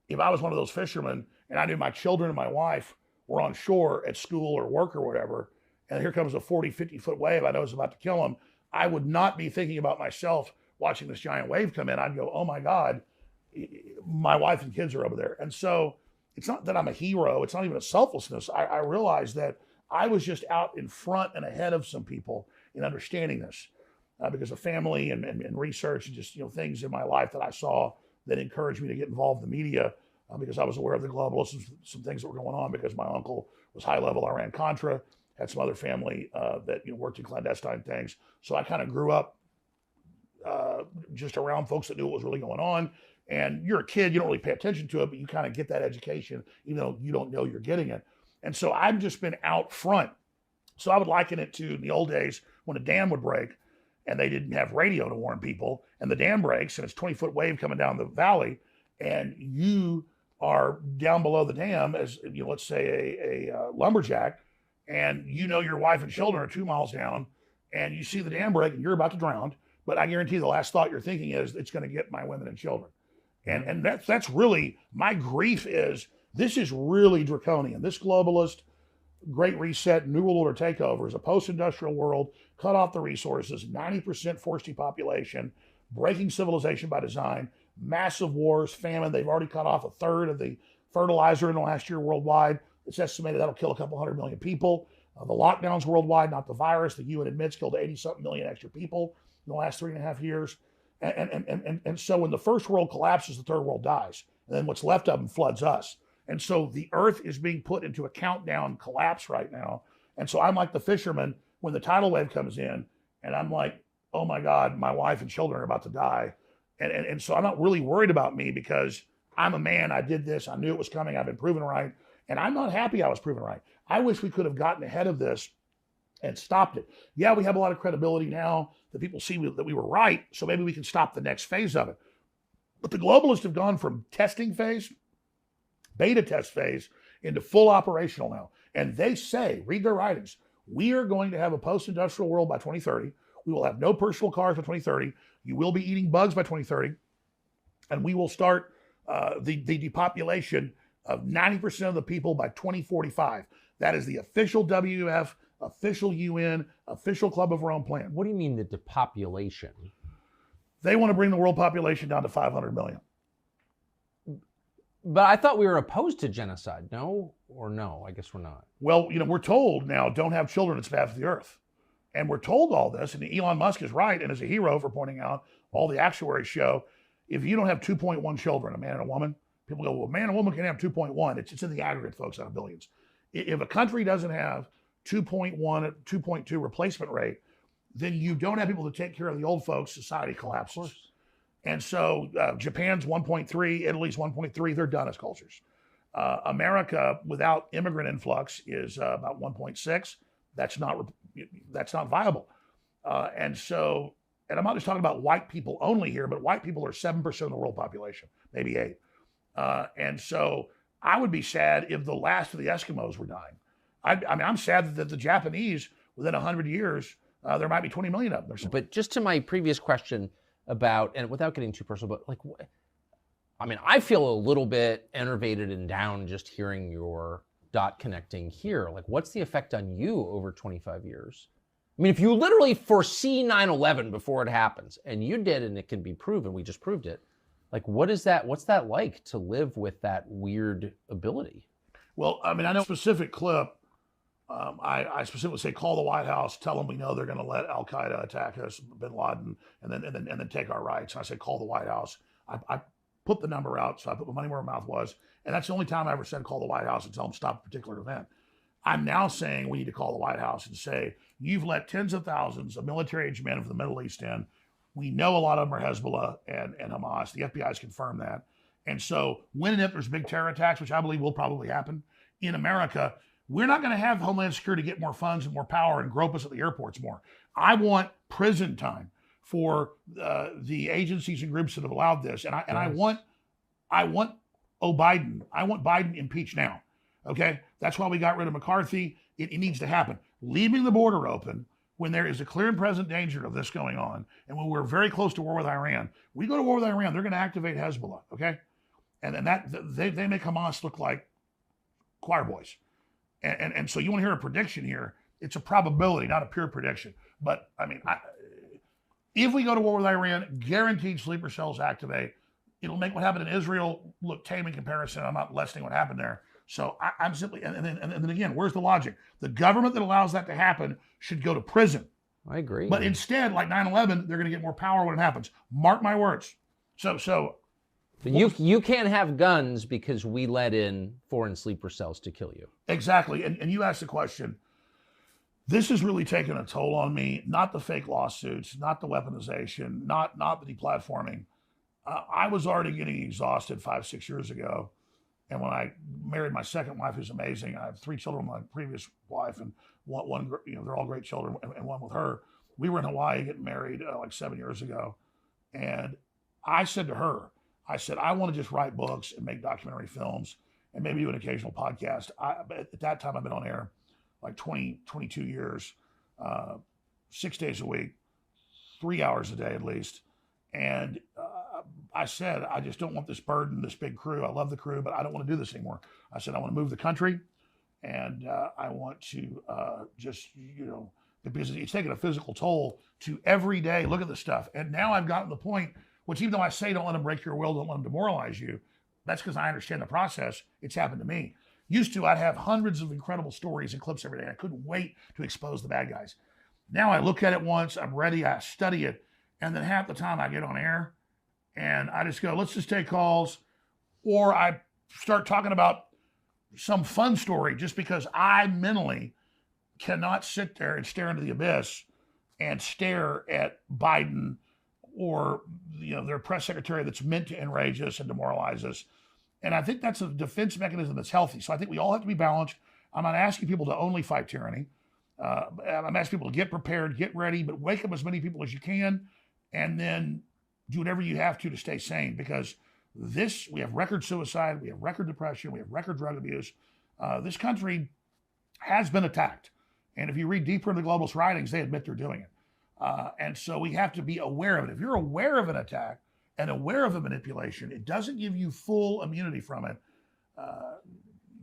if I was one of those fishermen and I knew my children and my wife were on shore at school or work or whatever, and here comes a 40, 50-foot wave I know is about to kill them, I would not be thinking about myself watching this giant wave come in. I'd go, oh my God, my wife and kids are over there. And so it's not that I'm a hero. It's not even a selflessness. I realized that I was just out in front and ahead of some people in understanding this because of family and research and just things in my life that I saw that encouraged me to get involved in the media because I was aware of the globalists and some things that were going on because my uncle was high-level Iran-Contra, had some other family that worked in clandestine things. So I kind of grew up just around folks that knew what was really going on. And you're a kid, you don't really pay attention to it, but you kind of get that education, even though you don't know you're getting it. And so I've just been out front. So I would liken it to the old days when a dam would break and they didn't have radio to warn people, and the dam breaks and it's 20-foot wave coming down the valley, and you are down below the dam as, let's say a lumberjack, and your wife and children are 2 miles down, and you see the dam break and you're about to drown. But I guarantee the last thought you're thinking is, it's going to get my women and children. And that's really, my grief is, this is really draconian. This globalist, Great Reset, New World Order takeover is a post-industrial world, cut off the resources, 90% forced depopulation, breaking civilization by design, massive wars, famine. They've already cut off a third of the fertilizer in the last year worldwide. It's estimated that'll kill a couple 100 million people. The lockdowns worldwide, not the virus, the UN admits killed 80-something million extra people in the last 3.5 years. And so when the first world collapses, the third world dies. And then what's left of them floods us. And so the earth is being put into a countdown collapse right now. And so I'm like the fisherman when the tidal wave comes in, and I'm like, oh my God, my wife and children are about to die. And so I'm not really worried about me because I'm a man. I did this. I knew it was coming. I've been proven right. And I'm not happy I was proven right. I wish we could have gotten ahead of this and stopped it. Yeah, we have a lot of credibility now that people see that we were right, so maybe we can stop the next phase of it. But the globalists have gone from testing phase, beta test phase, into full operational now. And they say, read their writings, we are going to have a post-industrial world by 2030. We will have no personal cars by 2030. You will be eating bugs by 2030. And we will start the depopulation of 90% of the people by 2045. That is the official WF, official UN, official Club of Rome plan. What do you mean the depopulation? They want to bring the world population down to 500 million. But I thought we were opposed to genocide. No or no? I guess we're not. Well, we're told now, don't have children, it's bad for the earth. And we're told all this, and Elon Musk is right, and is a hero for pointing out all the actuaries show, if you don't have 2.1 children, a man and a woman, people go, well, man and woman can have 2.1. It's in the aggregate, folks, out of billions. If a country doesn't have 2.1, 2.2 replacement rate, then you don't have people to take care of the old folks, society collapses. And so Japan's 1.3, Italy's 1.3, they're done as cultures. America, without immigrant influx, is about 1.6. That's not viable. And I'm not just talking about white people only here, but white people are 7% of the world population, maybe 8. And so I would be sad if the last of the Eskimos were dying. I'm sad that the Japanese, within 100 years, there might be 20 million of them. But just to my previous question about, and without getting too personal, but I feel a little bit enervated and down just hearing your dot connecting here. What's the effect on you over 25 years? If you literally foresee 9/11 before it happens, and you did, and it can be proven, we just proved it. What's that like to live with that weird ability? Well, I know a specific clip. I specifically say, call the White House, tell them we know they're going to let Al Qaeda attack us, Bin Laden, and then take our rights. And I say, call the White House. I put the number out, so I put my money where my mouth was, and that's the only time I ever said call the White House and tell them stop a particular event. I'm now saying we need to call the White House and say, you've let tens of thousands of military-aged men from the Middle East in. We know a lot of them are Hezbollah and Hamas. The FBI has confirmed that. And so when and if there's big terror attacks, which I believe will probably happen in America, we're not going to have Homeland Security get more funds and more power and grope us at the airports more. I want prison time for the agencies and groups that have allowed this. And I want Biden impeached now. Okay, that's why we got rid of McCarthy. It needs to happen. Leaving the border open when there is a clear and present danger of this going on, and when we're very close to war with Iran, we go to war with Iran, they're going to activate Hezbollah. Okay, and that they make Hamas look like choir boys. And so you want to hear a prediction here? It's a probability, not a pure prediction. But I mean, if we go to war with Iran, guaranteed sleeper cells activate. It'll make what happened in Israel look tame in comparison. I'm not lessening what happened there. So I'm simply, and then again, where's the logic? The government that allows that to happen should go to prison. I agree. But instead, like 9/11, they're going to get more power when it happens. Mark my words. So you can't have guns because we let in foreign sleeper cells to kill you. Exactly. And you asked the question. This has really taken a toll on me. Not the fake lawsuits, not the weaponization, not the deplatforming. I was already getting exhausted 5-6 years ago. And when I married my second wife, who's amazing, I have 3 children with my previous wife, and one they're all great children, and one with her. We were in Hawaii getting married like 7 years ago. And I said to her, I want to just write books and make documentary films and maybe do an occasional podcast. At that time, I've been on air like 22 years, 6 days a week, 3 hours a day at least. And I said, I just don't want this burden, this big crew. I love the crew, but I don't want to do this anymore. I said, I want to move the country, and I want to because it's taking a physical toll to every day look at this stuff. And now I've gotten to the point, which even though I say don't let them break your will, don't let them demoralize you, that's because I understand the process. It's happened to me. Used to, I'd have hundreds of incredible stories and clips every day. I couldn't wait to expose the bad guys. Now I look at it once, I'm ready, I study it, and then half the time I get on air, and I just go, let's just take calls, or I start talking about some fun story just because I mentally cannot sit there and stare into the abyss and stare at Biden or their press secretary that's meant to enrage us and demoralize us. And I think that's a defense mechanism that's healthy. So I think we all have to be balanced. I'm not asking people to only fight tyranny. I'm asking people to get prepared, get ready, but wake up as many people as you can, and then do whatever you have to stay sane, because we have record suicide, we have record depression, we have record drug abuse. This country has been attacked. And if you read deeper into the globalist writings, they admit they're doing it. And so we have to be aware of it. If you're aware of an attack and aware of a manipulation, it doesn't give you full immunity from it.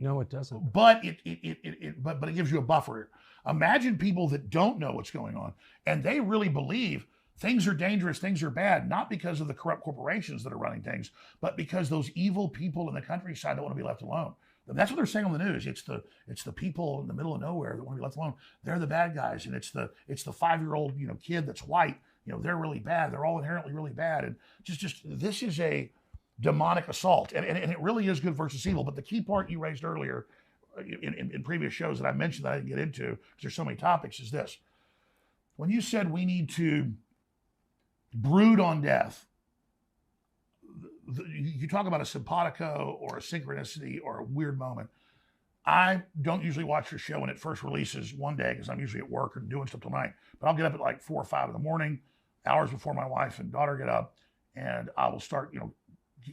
No, it doesn't. But it gives you a buffer. Imagine people that don't know what's going on, and they really believe things are dangerous, things are bad, not because of the corrupt corporations that are running things, but because those evil people in the countryside don't want to be left alone. And that's what they're saying on the news. It's the people in the middle of nowhere that want to be left alone. They're the bad guys, and it's the 5-year-old kid that's white. They're really bad. They're all inherently really bad, and just this is a demonic assault, and it really is good versus evil. But the key part you raised earlier in previous shows that I mentioned that I didn't get into because there's so many topics is this: when you said we need to brood on death, you talk about a simpatico or a synchronicity or a weird moment. I don't usually watch your show when it first releases one day because I'm usually at work or doing stuff till night. But I'll get up at like 4 or 5 in the morning, hours before my wife and daughter get up, and I will start,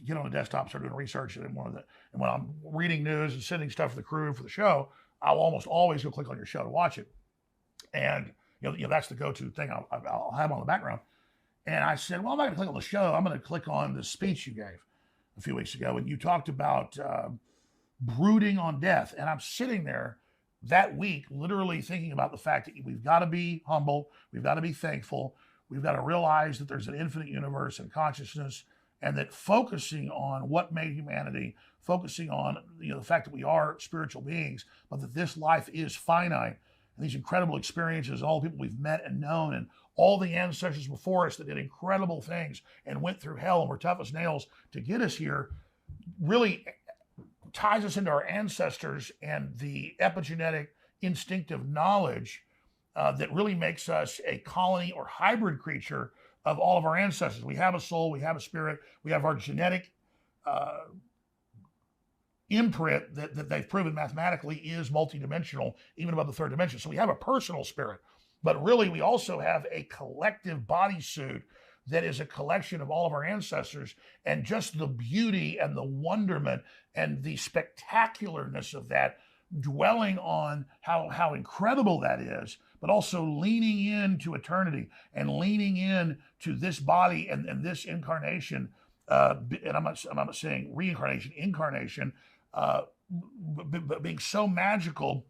get on the desktop, start doing research. And when I'm reading news and sending stuff to the crew for the show, I'll almost always go click on your show to watch it. And that's the go-to thing I'll have on the background. And I said, well, I'm not going to click on the show. I'm going to click on the speech you gave a few weeks ago. And you talked about brooding on death. And I'm sitting there that week literally thinking about the fact that we've got to be humble. We've got to be thankful. We've got to realize that there's an infinite universe and consciousness, and that focusing on what made humanity, focusing on the fact that we are spiritual beings, but that this life is finite, and these incredible experiences, all the people we've met and known, and all the ancestors before us that did incredible things and went through hell and were tough as nails to get us here, really ties us into our ancestors and the epigenetic instinctive knowledge that really makes us a colony or hybrid creature of all of our ancestors. We have a soul, we have a spirit, we have our genetic imprint that they've proven mathematically is multidimensional, even above the third dimension. So we have a personal spirit. But really, we also have a collective bodysuit that is a collection of all of our ancestors, and just the beauty and the wonderment and the spectacularness of that, dwelling on how incredible that is, but also leaning into eternity and leaning in to this body and this incarnation. And I'm not saying reincarnation, incarnation, but being so magical,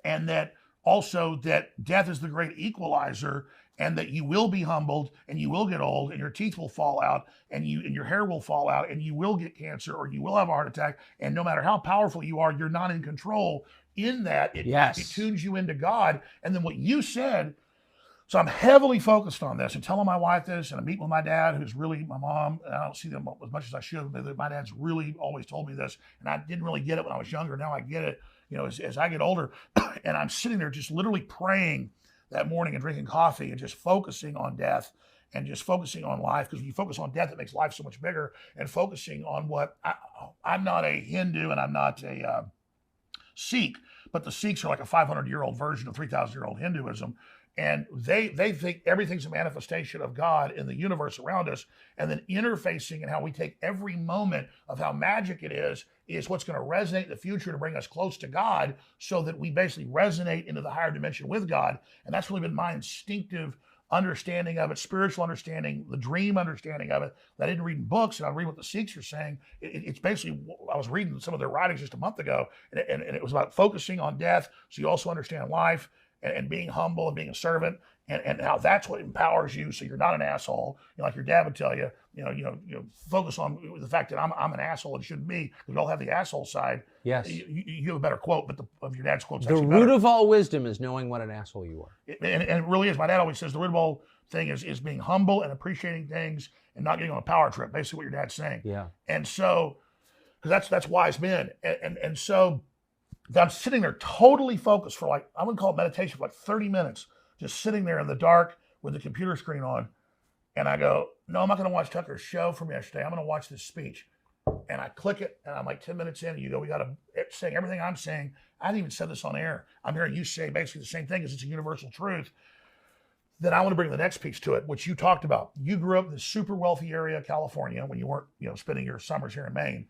and that also that death is the great equalizer, and that you will be humbled and you will get old and your teeth will fall out and your hair will fall out and you will get cancer or you will have a heart attack. And no matter how powerful you are, you're not in control. In that, it tunes you into God. And then what you said, so I'm heavily focused on this and telling my wife this, and I meet with my dad, who's really my mom, and I don't see them as much as I should, but my dad's really always told me this, and I didn't really get it when I was younger. Now I get it, as I get older. And I'm sitting there just literally praying that morning and drinking coffee and just focusing on death and just focusing on life, because when you focus on death, it makes life so much bigger, and focusing on what I'm not a Hindu and I'm not a Sikh, but the Sikhs are like a 500-year-old version of 3,000-year-old Hinduism. And they think everything's a manifestation of God in the universe around us, and then interfacing and how we take every moment of how magic it is what's going to resonate in the future to bring us close to God, so that we basically resonate into the higher dimension with God. And that's really been my instinctive understanding of it, spiritual understanding, the dream understanding of it, that I didn't read in books, and I read what the Sikhs are saying. It's basically, I was reading some of their writings just a month ago, and it was about focusing on death, so you also understand life, and being humble and being a servant, and how that's what empowers you, so you're not an asshole. Like your dad would tell you, focus on the fact that I'm an asshole and shouldn't be, because we all have the asshole side. Yes. You have a better quote, but of your dad's quote's the actually root better. of all wisdom is knowing what an asshole you are. And it really is. My dad always says the root of all thing is being humble and appreciating things and not getting on a power trip, basically what your dad's saying. Yeah. And so, because that's wise men. And so I'm sitting there totally focused for like, I wouldn't call it meditation, for like 30 minutes, just sitting there in the dark with the computer screen on. And I go, no, I'm not going to watch Tucker's show from yesterday. I'm going to watch this speech. And I click it, and I'm like 10 minutes in, and you go, we got to say everything I'm saying. I haven't even said this on air. I'm hearing you say basically the same thing, because it's a universal truth. Then I want to bring the next piece to it, which you talked about. You grew up in this super wealthy area of California when you weren't, spending your summers here in Maine.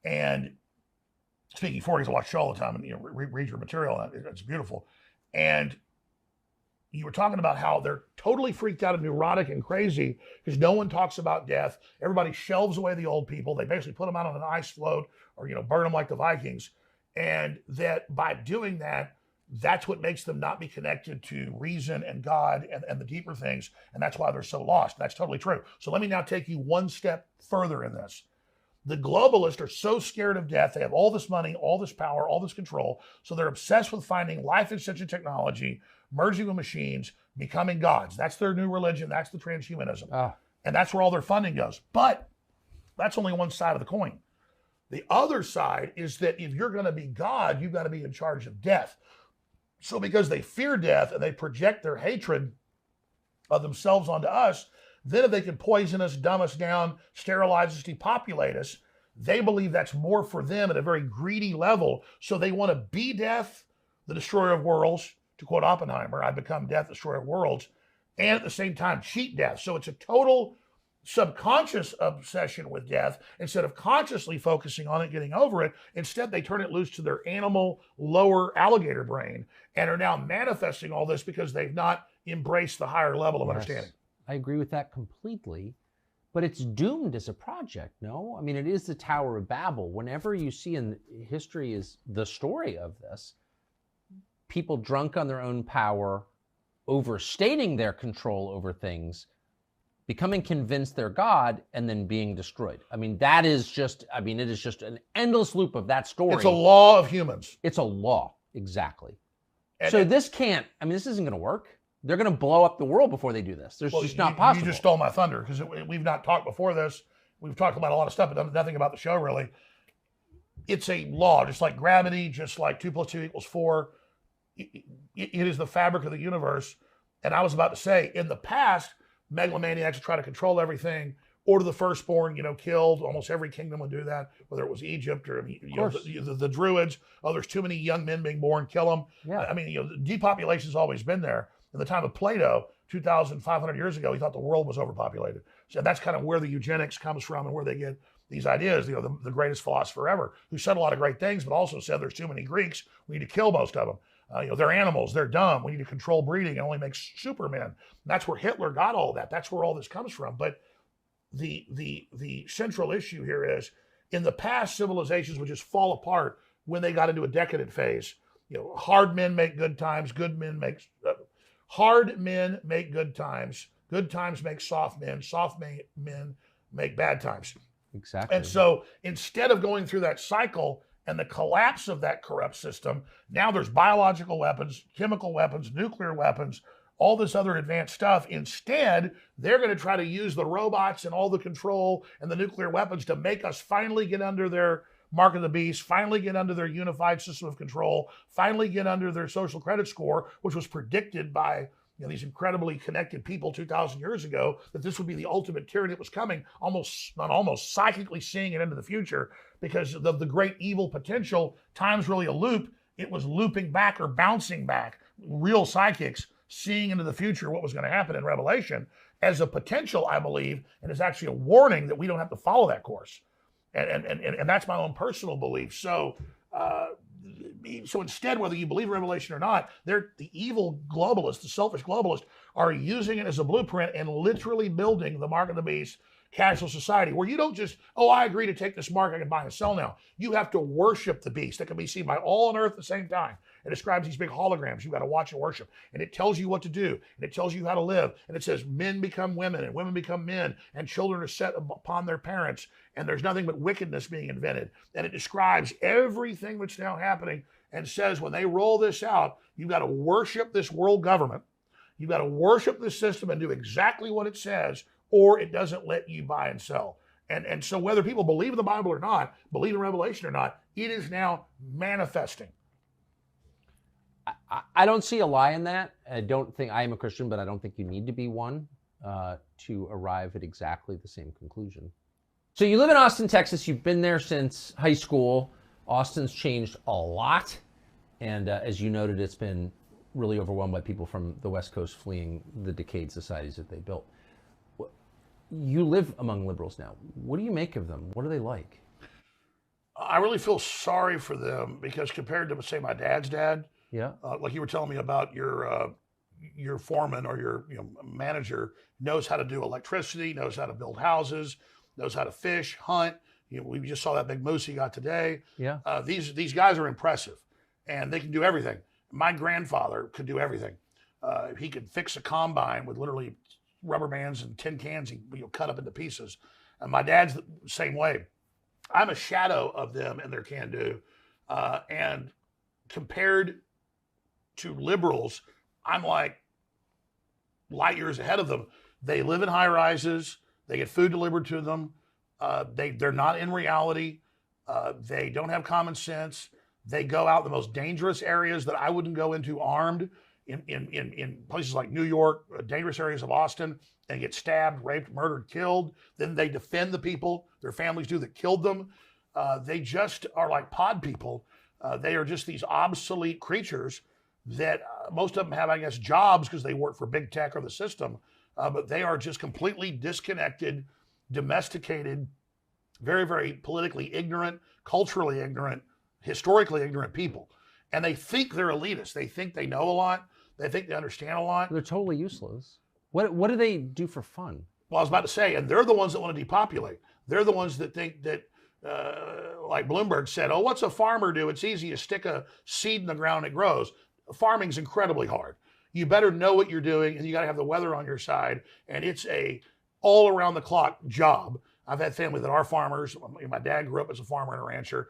And speaking for you, I watch you all the time and read your material. It's beautiful. And you were talking about how they're totally freaked out and neurotic and crazy because no one talks about death. Everybody shelves away the old people. They basically put them out on an ice float or burn them like the Vikings. And that by doing that, that's what makes them not be connected to reason and God and the deeper things. And that's why they're so lost. That's totally true. So let me now take you one step further in this. The globalists are so scared of death. They have all this money, all this power, all this control. So they're obsessed with finding life extension technology, merging with machines, becoming gods. That's their new religion. That's the transhumanism. And that's where all their funding goes. But that's only one side of the coin. The other side is that if you're going to be God, you've got to be in charge of death. So because they fear death and they project their hatred of themselves onto us, then if they can poison us, dumb us down, sterilize us, depopulate us, they believe that's more for them at a very greedy level. So they want to be death, the destroyer of worlds, to quote Oppenheimer, I become death, destroyer of worlds, and at the same time cheat death. So it's a total subconscious obsession with death. Instead of consciously focusing on it, getting over it, instead they turn it loose to their animal, lower alligator brain and are now manifesting all this because they've not embraced the higher level of understanding. I agree with that completely, but it's doomed as a project, no? I mean, it is the Tower of Babel. Whenever you see in history is the story of this, people drunk on their own power, overstating their control over things, becoming convinced they're God, and then being destroyed. I mean, that is just, it is just an endless loop of that story. It's a law of humans. It's a law, exactly. So this can't, this isn't going to work. They're going to blow up the world before they do this. There's just not possible. You just stole my thunder because we've not talked before this. We've talked about a lot of stuff, but nothing about the show really. It's a law, just like gravity, just like 2 + 2 = 4. It is the fabric of the universe. And I was about to say, in the past, megalomaniacs would try to control everything, order the firstborn, killed. Almost every kingdom would do that, whether it was Egypt or the Druids. Oh, there's too many young men being born, kill them. Yeah. Depopulation's always been there. In the time of Plato, 2,500 years ago, he thought the world was overpopulated. So that's kind of where the eugenics comes from and where they get these ideas. You know, the greatest philosopher ever, who said a lot of great things, but also said there's too many Greeks. We need to kill most of them. You know, they're animals, they're dumb. We need to control breeding and only make supermen. And that's where Hitler got all that. That's where all this comes from. But the central issue here is, in the past, civilizations would just fall apart when they got into a decadent phase. You know, hard men make good times, hard men make good times make soft men make bad times. Exactly. And so instead of going through that cycle and the collapse of that corrupt system, now there's biological weapons, chemical weapons, nuclear weapons, all this other advanced stuff. Instead, they're going to try to use the robots and all the control and the nuclear weapons to make us finally get under their mark of the beast, finally get under their unified system of control, finally get under their social credit score, which was predicted by these incredibly connected people 2,000 years ago, that this would be the ultimate tyranny that was coming, almost psychically seeing it into the future, because of the great evil potential. Time's really a loop. It was looping back or bouncing back. Real psychics seeing into the future what was going to happen in Revelation as a potential, I believe, and it's actually a warning that we don't have to follow that course. And that's my own personal belief. So instead, whether you believe in Revelation or not, the evil globalists, the selfish globalists, are using it as a blueprint and literally building the mark of the beast cashless society, where you don't just, I agree to take this mark, I can buy and sell now. You have to worship the beast that can be seen by all on earth at the same time. It describes these big holograms you've got to watch and worship. And it tells you what to do. And it tells you how to live. And it says men become women and women become men and children are set upon their parents. And there's nothing but wickedness being invented. And it describes everything that's now happening and says when they roll this out, you've got to worship this world government. You've got to worship this system and do exactly what it says, or it doesn't let you buy and sell. And so whether people believe in the Bible or not, believe in Revelation or not, it is now manifesting. I don't see a lie in that. I don't think, I am a Christian, but I don't think you need to be one to arrive at exactly the same conclusion. So you live in Austin, Texas. You've been there since high school. Austin's changed a lot. And as you noted, it's been really overwhelmed by people from the West Coast fleeing the decayed societies that they built. You live among liberals now. What do you make of them? What are they like? I really feel sorry for them because compared to, say, my dad's dad, yeah, like you were telling me about your foreman or your manager knows how to do electricity, knows how to build houses, knows how to fish, hunt. We just saw that big moose he got today. Yeah. These guys are impressive, and they can do everything. My grandfather could do everything. He could fix a combine with literally rubber bands and tin cans he cut up into pieces. And my dad's the same way. I'm a shadow of them and their can-do. And compared to liberals, I'm like light years ahead of them. They live in high rises. They get food delivered to them. They're not in reality. They don't have common sense. They go out in the most dangerous areas that I wouldn't go into armed, in places like New York, dangerous areas of Austin, and get stabbed, raped, murdered, killed. Then they defend the people, their families do, that killed them. They just are like pod people. They are just these obsolete creatures that most of them have, I guess, jobs because they work for big tech or the system. But they are just completely disconnected, domesticated, very, very politically ignorant, culturally ignorant, historically ignorant people. And they think they're elitist. They think they know a lot. They think they understand a lot. They're totally useless. What do they do for fun? Well, I was about to say, and they're the ones that want to depopulate. They're the ones that think that, like Bloomberg said, what's a farmer do? It's easy. You stick a seed in the ground, it grows. Farming's incredibly hard. You better know what you're doing, and you got to have the weather on your side. And it's a all around the clock job. I've had family that are farmers. My dad grew up as a farmer and a rancher.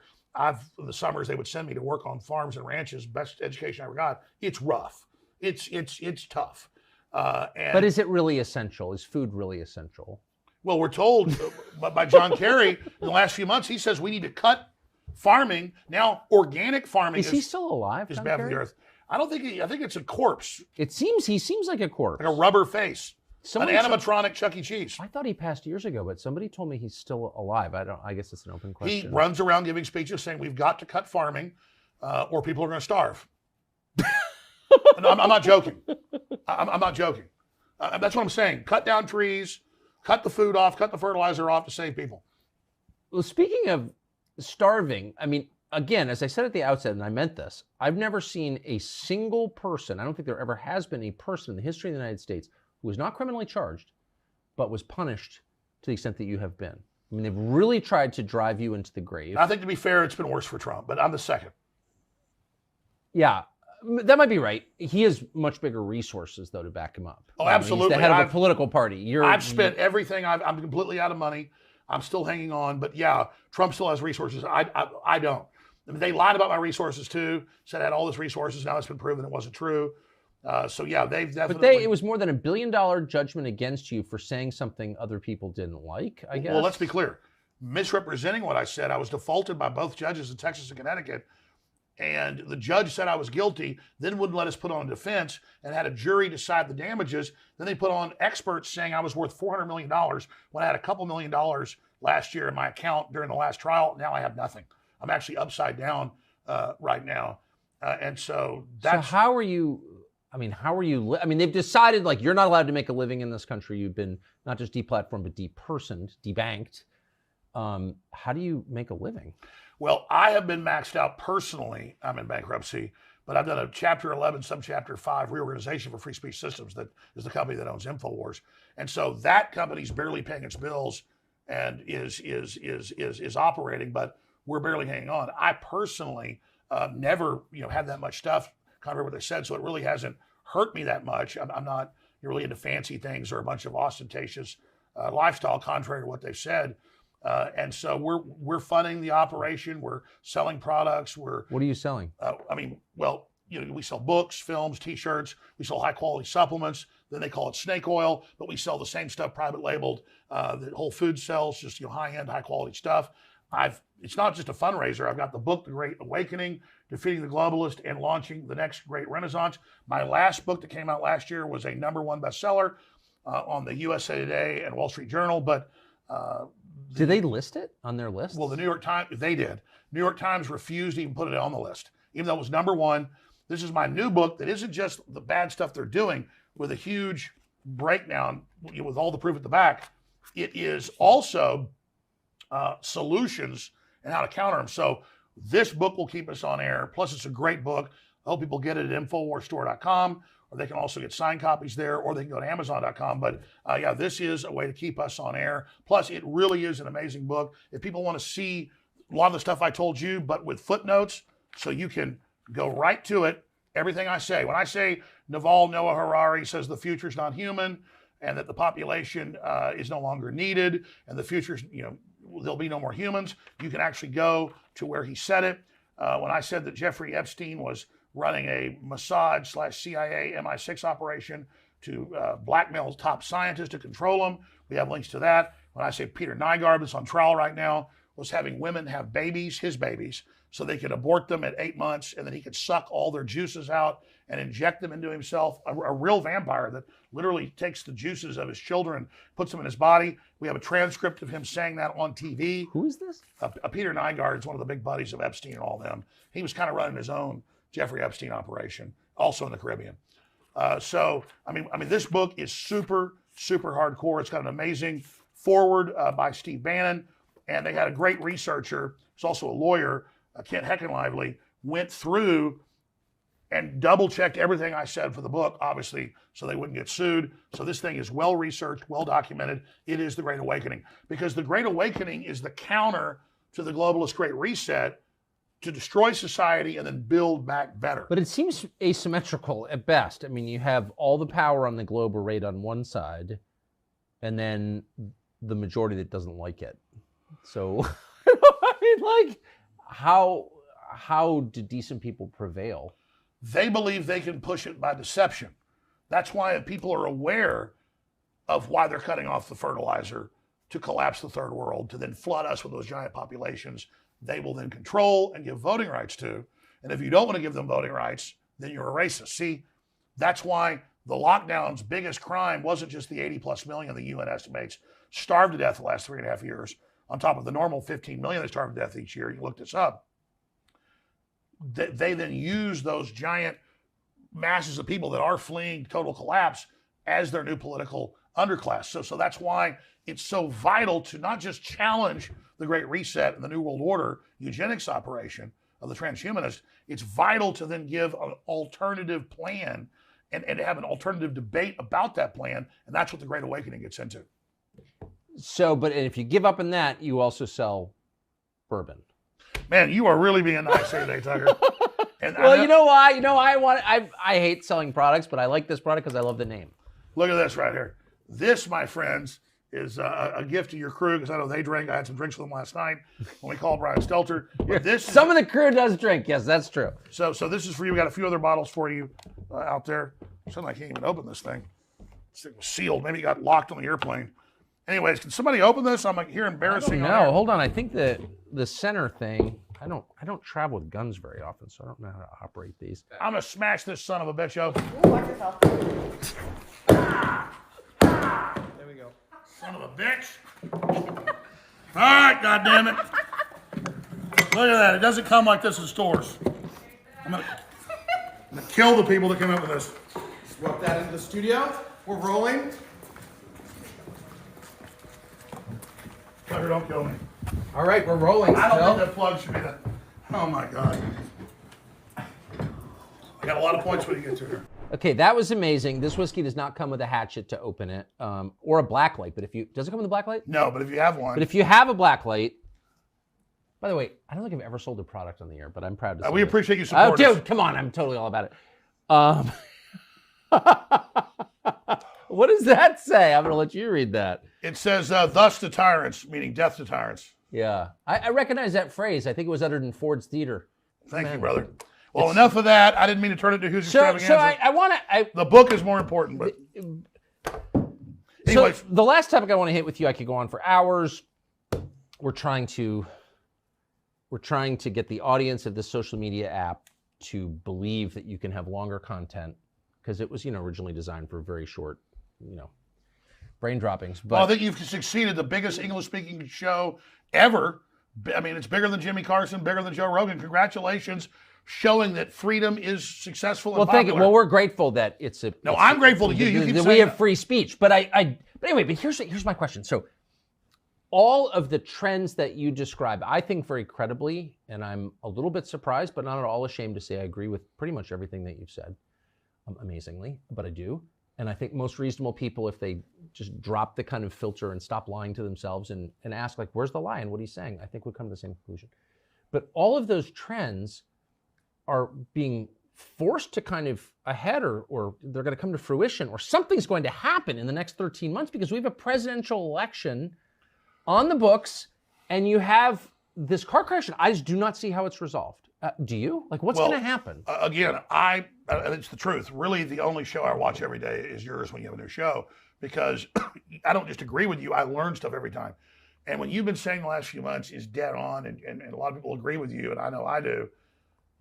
In the summers, they would send me to work on farms and ranches. Best education I ever got. It's rough. It's tough. But is it really essential? Is food really essential? Well, we're told by John Kerry in the last few months, he says we need to cut farming. Now, organic farming is he still alive? Is bad for the earth. I don't think I think it's a corpse. He seems like a corpse. Like a rubber face. An animatronic Chuck E. Cheese. I thought he passed years ago, but somebody told me he's still alive. I guess it's an open question. He runs around giving speeches saying we've got to cut farming or people are going to starve. And I'm not joking. I'm not joking. That's what I'm saying. Cut down trees, cut the food off, cut the fertilizer off to save people. Well, speaking of starving, I mean, again, as I said at the outset, and I meant this, I've never seen a single person, I don't think there ever has been a person in the history of the United States who was not criminally charged, but was punished to the extent that you have been. I mean, they've really tried to drive you into the grave. I think, to be fair, it's been worse for Trump, but I'm the second. Yeah, that might be right. He has much bigger resources, though, to back him up. Oh, absolutely. He's the head of a political party. I've spent everything. I'm completely out of money. I'm still hanging on. But yeah, Trump still has resources. I don't. I mean, they lied about my resources too. Said I had all this resources. Now it's been proven it wasn't true. So yeah, they've definitely. But it was more than $1 billion judgment against you for saying something other people didn't like, I guess. Well, let's be clear. Misrepresenting what I said, I was defaulted by both judges in Texas and Connecticut. And the judge said I was guilty, then wouldn't let us put on a defense and had a jury decide the damages. Then they put on experts saying I was worth $400 million when I had a couple $1 million last year in my account during the last trial. Now I have nothing. I'm actually upside down right now. And so that's. So how are you? I mean, they've decided like you're not allowed to make a living in this country. You've been not just deplatformed, but depersoned, debanked. How do you make a living? Well, I have been maxed out personally. I'm in bankruptcy, but I've done a Chapter 11, Subchapter 5 reorganization for Free Speech Systems, that is the company that owns InfoWars, and so that company's barely paying its bills and is operating, but we're barely hanging on. I personally never had that much stuff, contrary to what they said, so it really hasn't hurt me that much. I'm not really into fancy things or a bunch of ostentatious lifestyle, contrary to what they've said. And so we're funding the operation. We're selling products. What are you selling? We sell books, films, T-shirts. We sell high quality supplements. Then they call it snake oil, but we sell the same stuff private labeled that Whole Foods sells, just high end, high quality stuff. It's not just a fundraiser. I've got the book, The Great Awakening, Defeating the Globalist and Launching the Next Great Renaissance. My last book that came out last year was a #1 bestseller on the USA Today and Wall Street Journal, but. Did they list it on their list? Well, the New York Times, they did. New York Times refused to even put it on the list, even though it was #1. This is my new book that isn't just the bad stuff they're doing with a huge breakdown with all the proof at the back. It is also solutions and how to counter them. So this book will keep us on air. Plus, it's a great book. I hope people get it at InfoWarsStore.com. Or they can also get signed copies there, or they can go to Amazon.com. But yeah, this is a way to keep us on air. Plus, it really is an amazing book. If people want to see a lot of the stuff I told you, but with footnotes, so you can go right to it, everything I say. When I say Naval Noah Harari says the future's not human, and that the population is no longer needed, and the future's, there'll be no more humans, you can actually go to where he said it. When I said that Jeffrey Epstein was running a Mossad/CIA MI6 operation to blackmail top scientists to control them. We have links to that. When I say Peter Nygaard, that's on trial right now, was having women have babies, his babies, so they could abort them at 8 months, and then he could suck all their juices out and inject them into himself. A real vampire that literally takes the juices of his children, puts them in his body. We have a transcript of him saying that on TV. Who is this? Peter Nygaard is one of the big buddies of Epstein and all them. He was kind of running his own Jeffrey Epstein operation, also in the Caribbean. So this book is super, super hardcore. It's got an amazing foreword by Steve Bannon, and they had a great researcher, who's also a lawyer, Kent Heckenlively, went through and double-checked everything I said for the book, obviously, so they wouldn't get sued. So this thing is well-researched, well-documented. It is the Great Awakening, because the Great Awakening is the counter to the globalist Great Reset, to destroy society and then build back better. But it seems asymmetrical at best. I mean, you have all the power on the globe arrayed on one side, and then the majority that doesn't like it. So, how do decent people prevail? They believe they can push it by deception. That's why people are aware of why they're cutting off the fertilizer to collapse the third world, to then flood us with those giant populations they will then control and give voting rights to. And if you don't want to give them voting rights, then you're a racist. See, that's why the lockdown's biggest crime wasn't just the 80+ million the UN estimates starved to death the last 3.5 years, on top of the normal 15 million that starve to death each year. You look this up. They then use those giant masses of people that are fleeing total collapse as their new political underclass. So that's why it's so vital to not just challenge the Great Reset and the New World Order eugenics operation of the transhumanists. It's vital to then give an alternative plan and to have an alternative debate about that plan. And that's what the Great Awakening gets into. So, but if you give up on that, you also sell bourbon. Man, you are really being nice here today, Tucker. And Well, you know why? I hate selling products, but I like this product because I love the name. Look at this right here. This, my friends, is a gift to your crew because I know they drank. I had some drinks with them last night when we called Brian Stelter. But this Some of the crew does drink. Yes, that's true. So this is for you. We got a few other bottles for you out there. Suddenly I can't even open this thing. This thing was sealed. Maybe it got locked on the airplane. Anyways, can somebody open this? I'm like here embarrassing. No, hold on. I think the center thing. I don't travel with guns very often, so I don't know how to operate these. I'm gonna smash this son of a bitch out. Watch yourself. There we go. Son of a bitch. All right, goddammit. Look at that. It doesn't come like this in stores. I'm gonna kill the people that came up with this. Swap that into the studio. We're rolling. Tucker, don't kill me. All right, we're rolling. I don't Phil. think that plug should be that. Oh my God. I got a lot of points when you get to here. Okay, that was amazing. This whiskey does not come with a hatchet to open it, or a black light. But does it come with a black light? No, but if you have one. But if you have a black light, by the way, I don't think I've ever sold a product on the air, but I'm proud to say we it. appreciate you supporting Oh, us. dude, come on, I'm totally all about it. What does that say? I'm gonna let you read that. It says, thus to tyrants, meaning death to tyrants. Yeah, I recognize that phrase. I think it was uttered in Ford's Theater. Thank you, brother. Well, enough of that. I didn't mean to turn it to Who's Extravaganza. So I want to. The book is more important, but anyways. So the last topic I want to hit with you, I could go on for hours. We're trying to get the audience of this social media app to believe that you can have longer content because it was, originally designed for very short, brain droppings. But well, I think you've succeeded. The biggest English-speaking show ever. I mean, it's bigger than Jimmy Carson, bigger than Joe Rogan. Congratulations, showing that freedom is successful and well, popular. thank you. Well, we're grateful that it's a. No, I'm grateful to you. You keep that saying we have that. free speech. But but here's my question. So, all of the trends that you describe, I think very credibly, and I'm a little bit surprised, but not at all ashamed to say I agree with pretty much everything that you've said. Amazingly, but I do. And I think most reasonable people, if they just drop the kind of filter and stop lying to themselves and ask, like, where's the lie and what he's saying, I think would come to the same conclusion. But all of those trends are being forced to kind of ahead or they're going to come to fruition or something's going to happen in the next 13 months because we have a presidential election on the books and you have this car crash. And I just do not see how it's resolved. Do you? Like, what's going to happen? Again, it's the truth. Really, the only show I watch every day is yours when you have a new show because I don't just agree with you. I learn stuff every time. And what you've been saying the last few months is dead on, and a lot of people agree with you, and I know I do,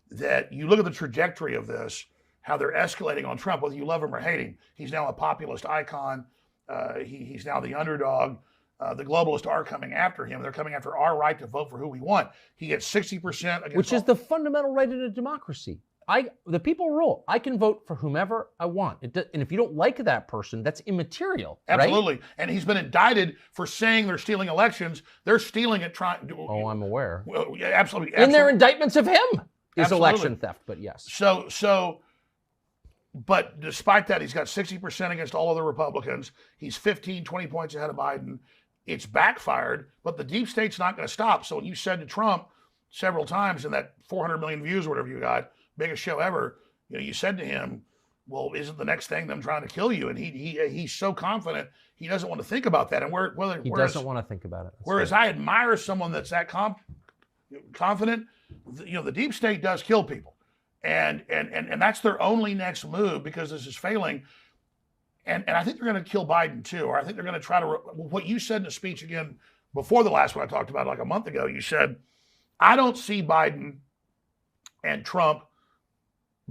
that you look at the trajectory of this, how they're escalating on Trump, whether you love him or hate him. He's now a populist icon. He's now the underdog. The globalists are coming after him. They're coming after our right to vote for who we want. He gets 60% against which is the fundamental right in a democracy. The people rule. I can vote for whomever I want. And if you don't like that person, that's immaterial. Absolutely. Right? And he's been indicted for saying they're stealing elections. They're stealing it trying to. Oh, I'm aware. Well, yeah, absolutely. In their indictments of him is Absolutely. election theft, but yes. But despite that, he's got 60% against all other Republicans. He's 15, 20 points ahead of Biden. It's backfired, but the deep state's not going to stop. So when you said to Trump several times in that 400 million views or whatever you got, biggest show ever, you said to him, well, isn't the next thing them trying to kill you? And he's so confident he doesn't want to think about that. And he doesn't want to think about it. Whereas I admire someone that's that confident. The deep state does kill people, and that's their only next move because this is failing. And I think they're going to kill Biden too, or I think they're going to try to. What you said in the speech again before the last one I talked about like a month ago, you said, I don't see Biden and Trump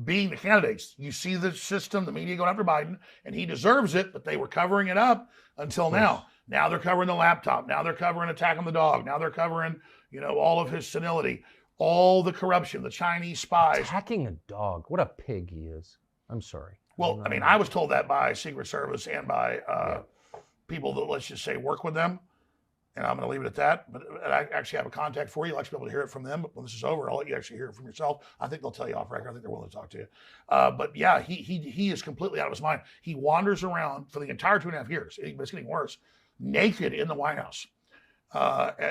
being the candidates. You see the system, the media going after Biden, and he deserves it, but they were covering it up until now. Now they're covering the laptop. Now they're covering attacking the dog. Now they're covering, all of his senility, all the corruption, the Chinese spies. Attacking a dog. What a pig he is. I'm sorry. Well, I mean, I was told that by Secret Service and by people that, let's just say, work with them. And I'm going to leave it at that. But I actually have a contact for you. I'd like to be able to hear it from them. But when this is over, I'll let you actually hear it from yourself. I think they'll tell you off record. I think they're willing to talk to you. But yeah, he is completely out of his mind. He wanders around for the entire 2.5 years. It's getting worse. Naked in the White House.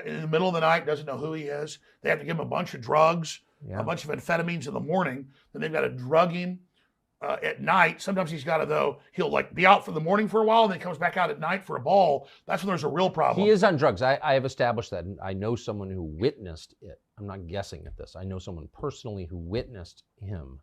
In the middle of the night, doesn't know who he is. They have to give him a bunch of drugs, a bunch of amphetamines in the morning. Then they've got to drug him at night. Sometimes he's got to, though, he'll like be out for the morning for a while and then comes back out at night for a ball. That's when there's a real problem. He is on drugs. I have established that. And I know someone who witnessed it. I'm not guessing at this. I know someone personally who witnessed him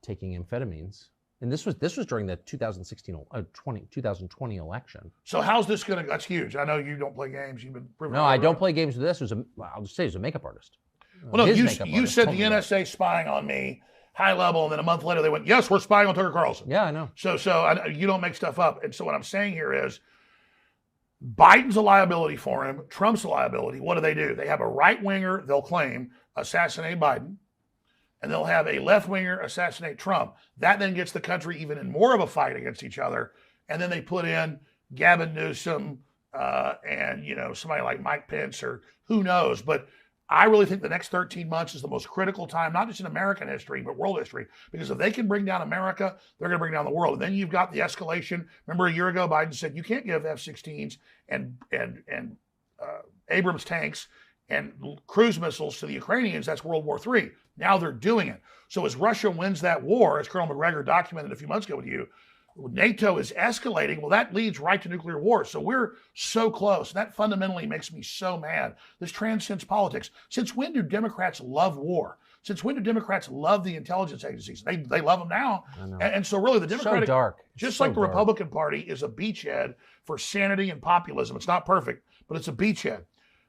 taking amphetamines. And this was during the 2020 election. So how's this going to, that's huge. I know you don't play games. You've been proven. No, I don't play games with this. I'll just say he was a makeup artist. Well, no, you said the NSA spying on me, high level, and then a month later they went, yes, we're spying on Tucker Carlson. Yeah, I know. So you don't make stuff up. And so what I'm saying here is Biden's a liability for him. Trump's a liability. What do? They have a right-winger, they'll claim, assassinate Biden. And they'll have a left-winger assassinate Trump. That then gets the country even in more of a fight against each other. And then they put in Gavin Newsom and, somebody like Mike Pence or who knows. But I really think the next 13 months is the most critical time, not just in American history, but world history. Because if they can bring down America, they're going to bring down the world. And then you've got the escalation. Remember a year ago, Biden said, you can't give F-16s and Abrams tanks and cruise missiles to the Ukrainians. That's World War III. Now they're doing it. So as Russia wins that war, as Colonel McGregor documented a few months ago with you, NATO is escalating. Well, that leads right to nuclear war. So we're so close. That fundamentally makes me so mad. This transcends politics. Since when do Democrats love war? Since when do Democrats love the intelligence agencies? They love them now. And so really the Democratic, so dark. Just like the Republican Party is a beachhead for sanity and populism. It's not perfect, but it's a beachhead.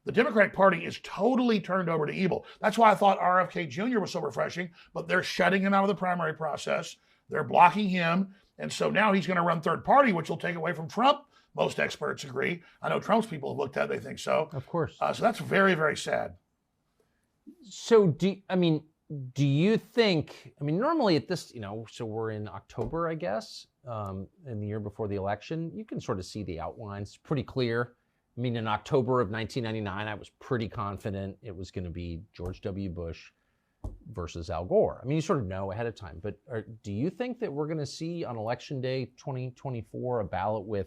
The Democratic Party is totally turned over to evil. That's why I thought RFK Jr. was so refreshing, but they're shutting him out of the primary process. They're blocking him. And so now he's going to run third party, which will take away from Trump. Most experts agree. I know Trump's people have looked at it. They think so. Of course. So that's very, very sad. So do you think, normally at this, so we're in October, I guess, in the year before the election, you can sort of see the outlines pretty clear. In October of 1999, I was pretty confident it was going to be George W. Bush versus Al Gore. You sort of know ahead of time. But do you think that we're going to see on Election Day 2024 a ballot with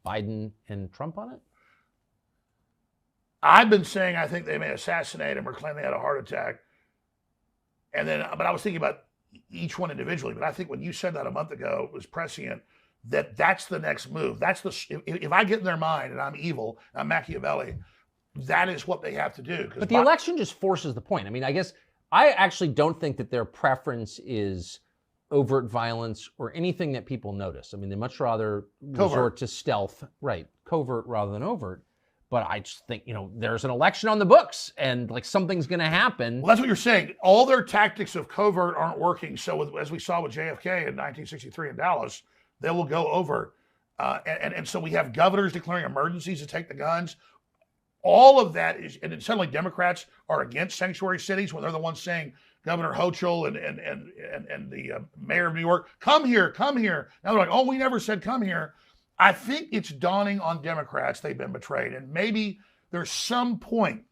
Biden and Trump on it? I've been saying I think they may assassinate him or claim they had a heart attack. But I was thinking about each one individually. But I think when you said that a month ago, it was prescient. That's the next move. If I get in their mind and I'm evil, I'm Machiavelli, that is what they have to do. But the election just forces the point. I guess I actually don't think that their preference is overt violence or anything that people notice. They much rather resort to stealth, right? Covert rather than overt. But I just think, there's an election on the books and something's going to happen. Well, that's what you're saying. All their tactics of covert aren't working. So as we saw with JFK in 1963 in Dallas, they will go over. And so we have governors declaring emergencies to take the guns. All of that is, and then suddenly Democrats are against sanctuary cities when they're the ones saying, Governor Hochul and the mayor of New York, come here, come here. Now they're like, oh, we never said come here. I think it's dawning on Democrats they've been betrayed. And maybe there's some point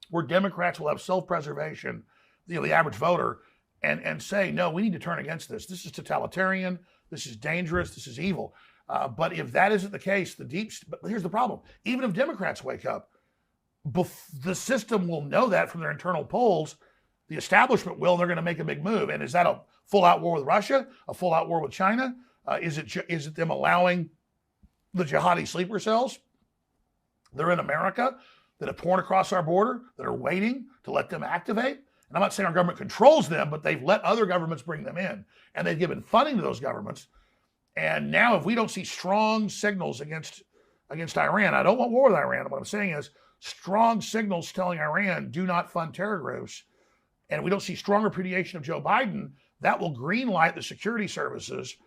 where Democrats will have self-preservation, the average voter, and say, no, we need to turn against this. This is totalitarian. This is dangerous. This is evil. But if that isn't the case, but here's the problem. Even if Democrats wake up, the system will know that from their internal polls. The establishment will, and they're going to make a big move. And is that a full-out war with Russia? A full-out war with China? Is it them allowing the jihadi sleeper cells? They're in America that have torn across our border, that are waiting to let them activate. And I'm not saying our government controls them, but they've let other governments bring them in. And they've given funding to those governments. And now if we don't see strong signals against Iran, I don't want war with Iran. What I'm saying is strong signals telling Iran, do not fund terror groups. And we don't see strong repudiation of Joe Biden, that will greenlight the security services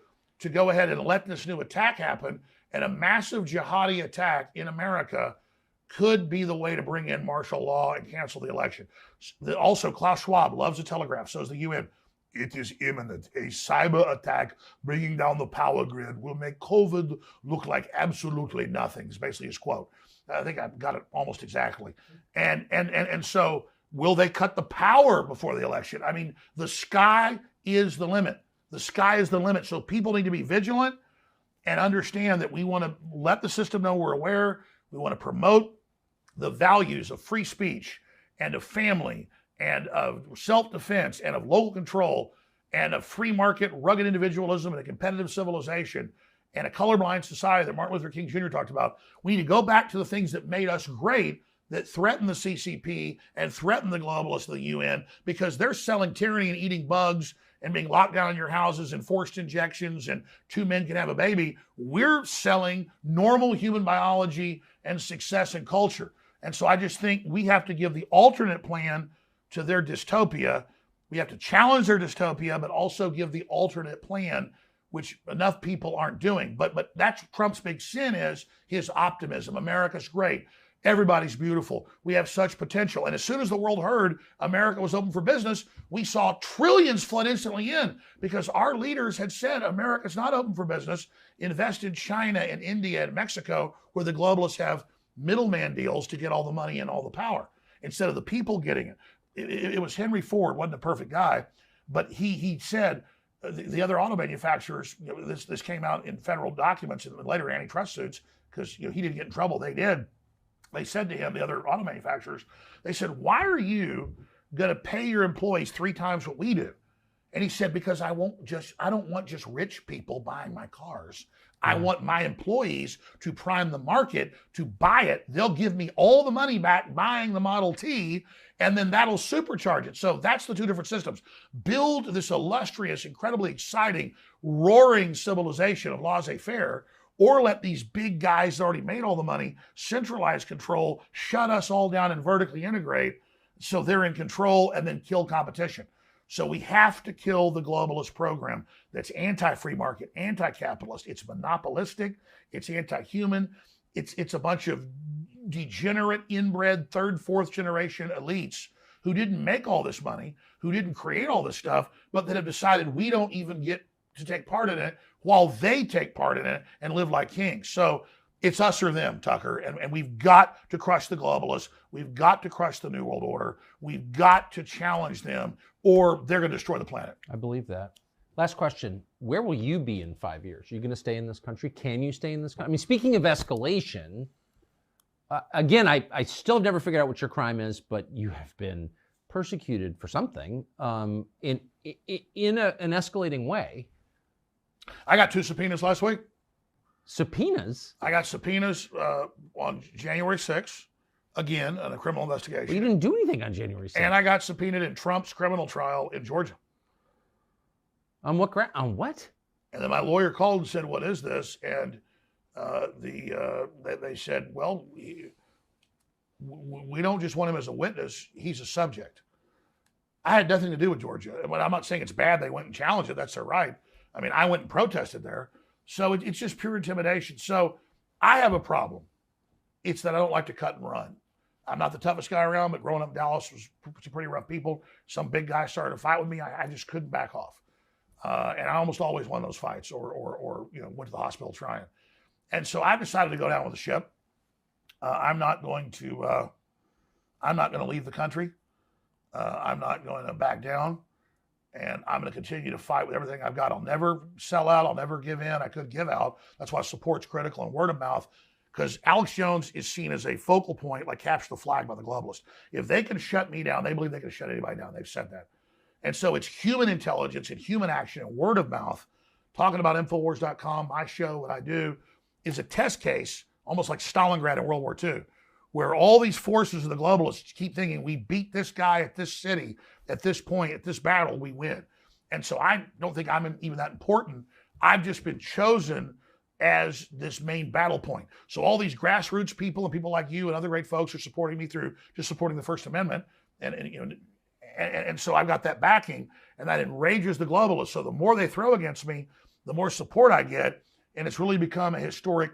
to go ahead and let this new attack happen. And a massive jihadi attack in America could be the way to bring in martial law and cancel the election. Also, Klaus Schwab loves the Telegraph, so does the UN. it is imminent. A cyber attack bringing down the power grid will make COVID look like absolutely nothing, is basically his quote. I think I got it almost exactly. And so will they cut the power before the election? I mean, the sky is the limit. The sky is the limit. So people need to be vigilant and understand that we want to let the system know we're aware. We want to promote the values of free speech and of family and of self-defense and of local control and of free market, rugged individualism and a competitive civilization and a colorblind society that Martin Luther King Jr. talked about. We need to go back to the things that made us great, that threaten the CCP and threaten the globalists of the UN, because they're selling tyranny and eating bugs and being locked down in your houses and forced injections and 2 men can have a baby. We're selling normal human biology and success and culture. And so I just think we have to give the alternate plan to their dystopia. We have to challenge their dystopia, but also give the alternate plan, which enough people aren't doing. But that's Trump's big sin, is his optimism. America's great. Everybody's beautiful. We have such potential. And as soon as the world heard America was open for business, we saw trillions flood instantly in, because our leaders had said America's not open for business. Invest in China and India and Mexico, where the globalists have middleman deals to get all the money and all the power, instead of the people getting it. It was Henry Ford, wasn't a perfect guy, but he said the other auto manufacturers, this came out in federal documents and later antitrust suits, because he didn't get in trouble, they did. They said to him, the other auto manufacturers, they said, why are you going to pay your employees 3 times what we do? And he said, because I don't want just rich people buying my cars. I want my employees to prime the market to buy it. They'll give me all the money back buying the Model T, and then that'll supercharge it. So that's the 2 different systems. Build this illustrious, incredibly exciting, roaring civilization of laissez-faire, or let these big guys that already made all the money centralize control, shut us all down and vertically integrate so they're in control, and then kill competition. So we have to kill the globalist program that's anti-free market, anti-capitalist. It's monopolistic. It's anti-human. It's a bunch of degenerate, inbred, 3rd, 4th generation elites who didn't make all this money, who didn't create all this stuff, but that have decided we don't even get to take part in it, while they take part in it and live like kings. So it's us or them, Tucker, and we've got to crush the globalists. We've got to crush the New World Order. We've got to challenge them, or they're going to destroy the planet. I believe that. Last question. Where will you be in 5 years? Are you going to stay in this country? Can you stay in this country? I mean, speaking of escalation, again, I still have never figured out what your crime is, but you have been persecuted for something in an escalating way. I got 2 subpoenas last week. Subpoenas? I got subpoenas on January 6th, again, on a criminal investigation. Well, you didn't do anything on January 6th. And I got subpoenaed in Trump's criminal trial in Georgia. On what ground? On what? And then my lawyer called and said, what is this? And they said, well, we don't just want him as a witness, he's a subject. I had nothing to do with Georgia. I'm not saying it's bad they went and challenged it, that's their right. I mean, I went and protested there. So it's just pure intimidation. So I have a problem. It's that I don't like to cut and run. I'm not the toughest guy around, but growing up in Dallas was some pretty rough people. Some big guy started a fight with me. I just couldn't back off. And I almost always won those fights or went to the hospital trying. And so I decided to go down with the ship. I'm not going to leave the country. I'm not going to back down. And I'm going to continue to fight with everything I've got. I'll never sell out. I'll never give in. I could give out. That's why support's critical and word of mouth, because Alex Jones is seen as a focal point, like capture the flag by the globalists. If they can shut me down, they believe they can shut anybody down. They've said that. And so it's human intelligence and human action and word of mouth. Talking about Infowars.com, my show, what I do, is a test case, almost like Stalingrad in World War II, where all these forces of the globalists keep thinking, we beat this guy at this city, at this point, at this battle, we win. And so I don't think I'm even that important. I've just been chosen as this main battle point. So all these grassroots people and people like you and other great folks are supporting me through just supporting the First Amendment. And so I've got that backing, and that enrages the globalists. So the more they throw against me, the more support I get. And it's really become a historic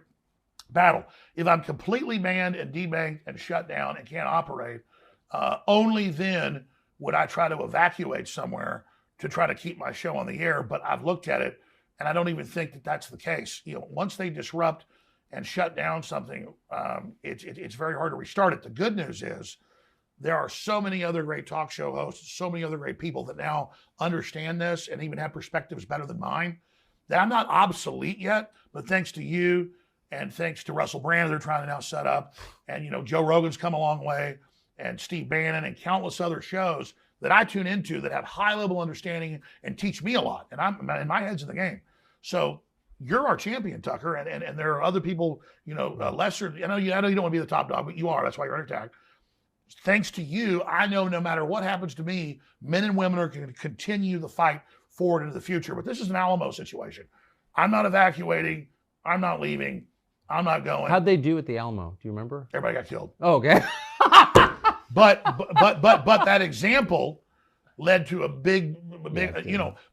battle. If I'm completely banned and debanked and shut down and can't operate, only then would I try to evacuate somewhere to try to keep my show on the air, but I've looked at it and I don't even think that that's the case. Once they disrupt and shut down something, it's very hard to restart it. The good news is there are so many other great talk show hosts, so many other great people that now understand this and even have perspectives better than mine, that I'm not obsolete yet, but thanks to you and thanks to Russell Brand, they're trying to now set up, and Joe Rogan's come a long way, and Steve Bannon and countless other shows that I tune into that have high level understanding and teach me a lot. And my head's in the game. So you're our champion, Tucker. And there are other people, lesser. I know you don't want to be the top dog, but you are. That's why you're under attack. Thanks to you, I know no matter what happens to me, men and women are going to continue the fight forward into the future. But this is an Alamo situation. I'm not evacuating. I'm not leaving. I'm not going. How'd they do at the Alamo? Do you remember? Everybody got killed. Oh, okay. But that example led to a big,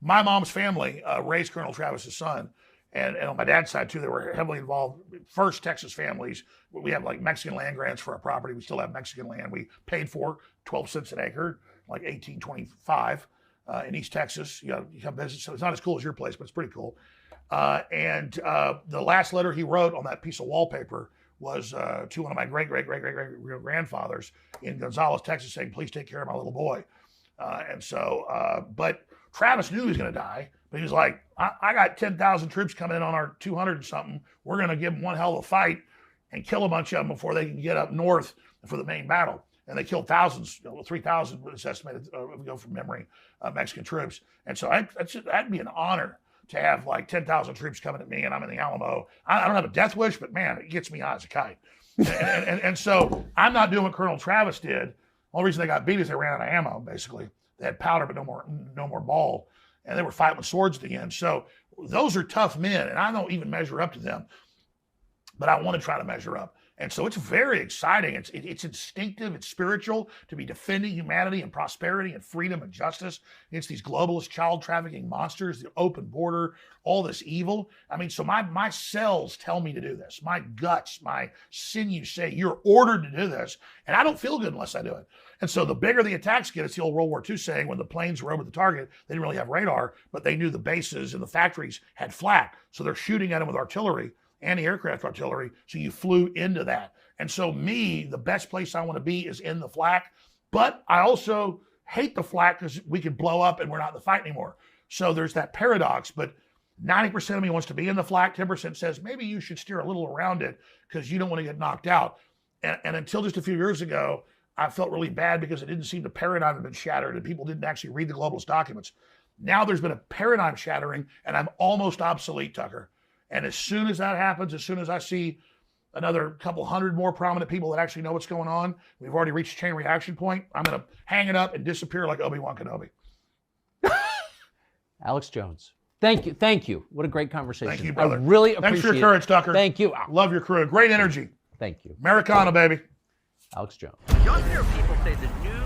my mom's family raised Colonel Travis's son. And on my dad's side too, they were heavily involved. First Texas families, we have like Mexican land grants for our property. We still have Mexican land. We paid for 12 cents an acre, like 1825 in East Texas. You come visit. So it's not as cool as your place, but it's pretty cool. And the last letter he wrote on that piece of wallpaper was to one of my great-great-great-great-grandfathers in Gonzales, Texas, saying, please take care of my little boy. But Travis knew he was going to die, but he was like, I got 10,000 troops coming in on our 200 and something. We're going to give them one hell of a fight and kill a bunch of them before they can get up north for the main battle. And they killed thousands, 3,000 was estimated, go from memory, Mexican troops. And so that'd be an honor to have like 10,000 troops coming at me and I'm in the Alamo. I don't have a death wish, but man, it gets me high as a kite. and so I'm not doing what Colonel Travis did. The only reason they got beat is they ran out of ammo, basically. They had powder, but no more ball. And they were fighting with swords at the end. So those are tough men, and I don't even measure up to them. But I want to try to measure up. And so it's very exciting. It's instinctive. It's spiritual to be defending humanity and prosperity and freedom and justice against these globalist child trafficking monsters, the open border, all this evil. I mean, so my cells tell me to do this. My guts, my sinews say you're ordered to do this. And I don't feel good unless I do it. And so the bigger the attacks get, it's the old World War II saying when the planes were over the target, they didn't really have radar, but they knew the bases and the factories had flak. So they're shooting at them with artillery, anti-aircraft artillery, so you flew into that. And so the best place I want to be is in the flak, but I also hate the flak because we could blow up and we're not in the fight anymore. So there's that paradox, but 90% of me wants to be in the flak, 10% says maybe you should steer a little around it because you don't want to get knocked out. And until just a few years ago, I felt really bad because it didn't seem the paradigm had been shattered and people didn't actually read the globalist documents. Now there's been a paradigm shattering and I'm almost obsolete, Tucker. And as soon as that happens, as soon as I see another couple hundred more prominent people that actually know what's going on, we've already reached a chain reaction point, I'm going to hang it up and disappear like Obi-Wan Kenobi. Alex Jones. Thank you. Thank you. What a great conversation. Thank you, brother. I really appreciate it. Thanks for your courage, Tucker. Thank you. Love your crew. Great energy. Thank you. Americana, baby. Alex Jones. You'll hear people say the news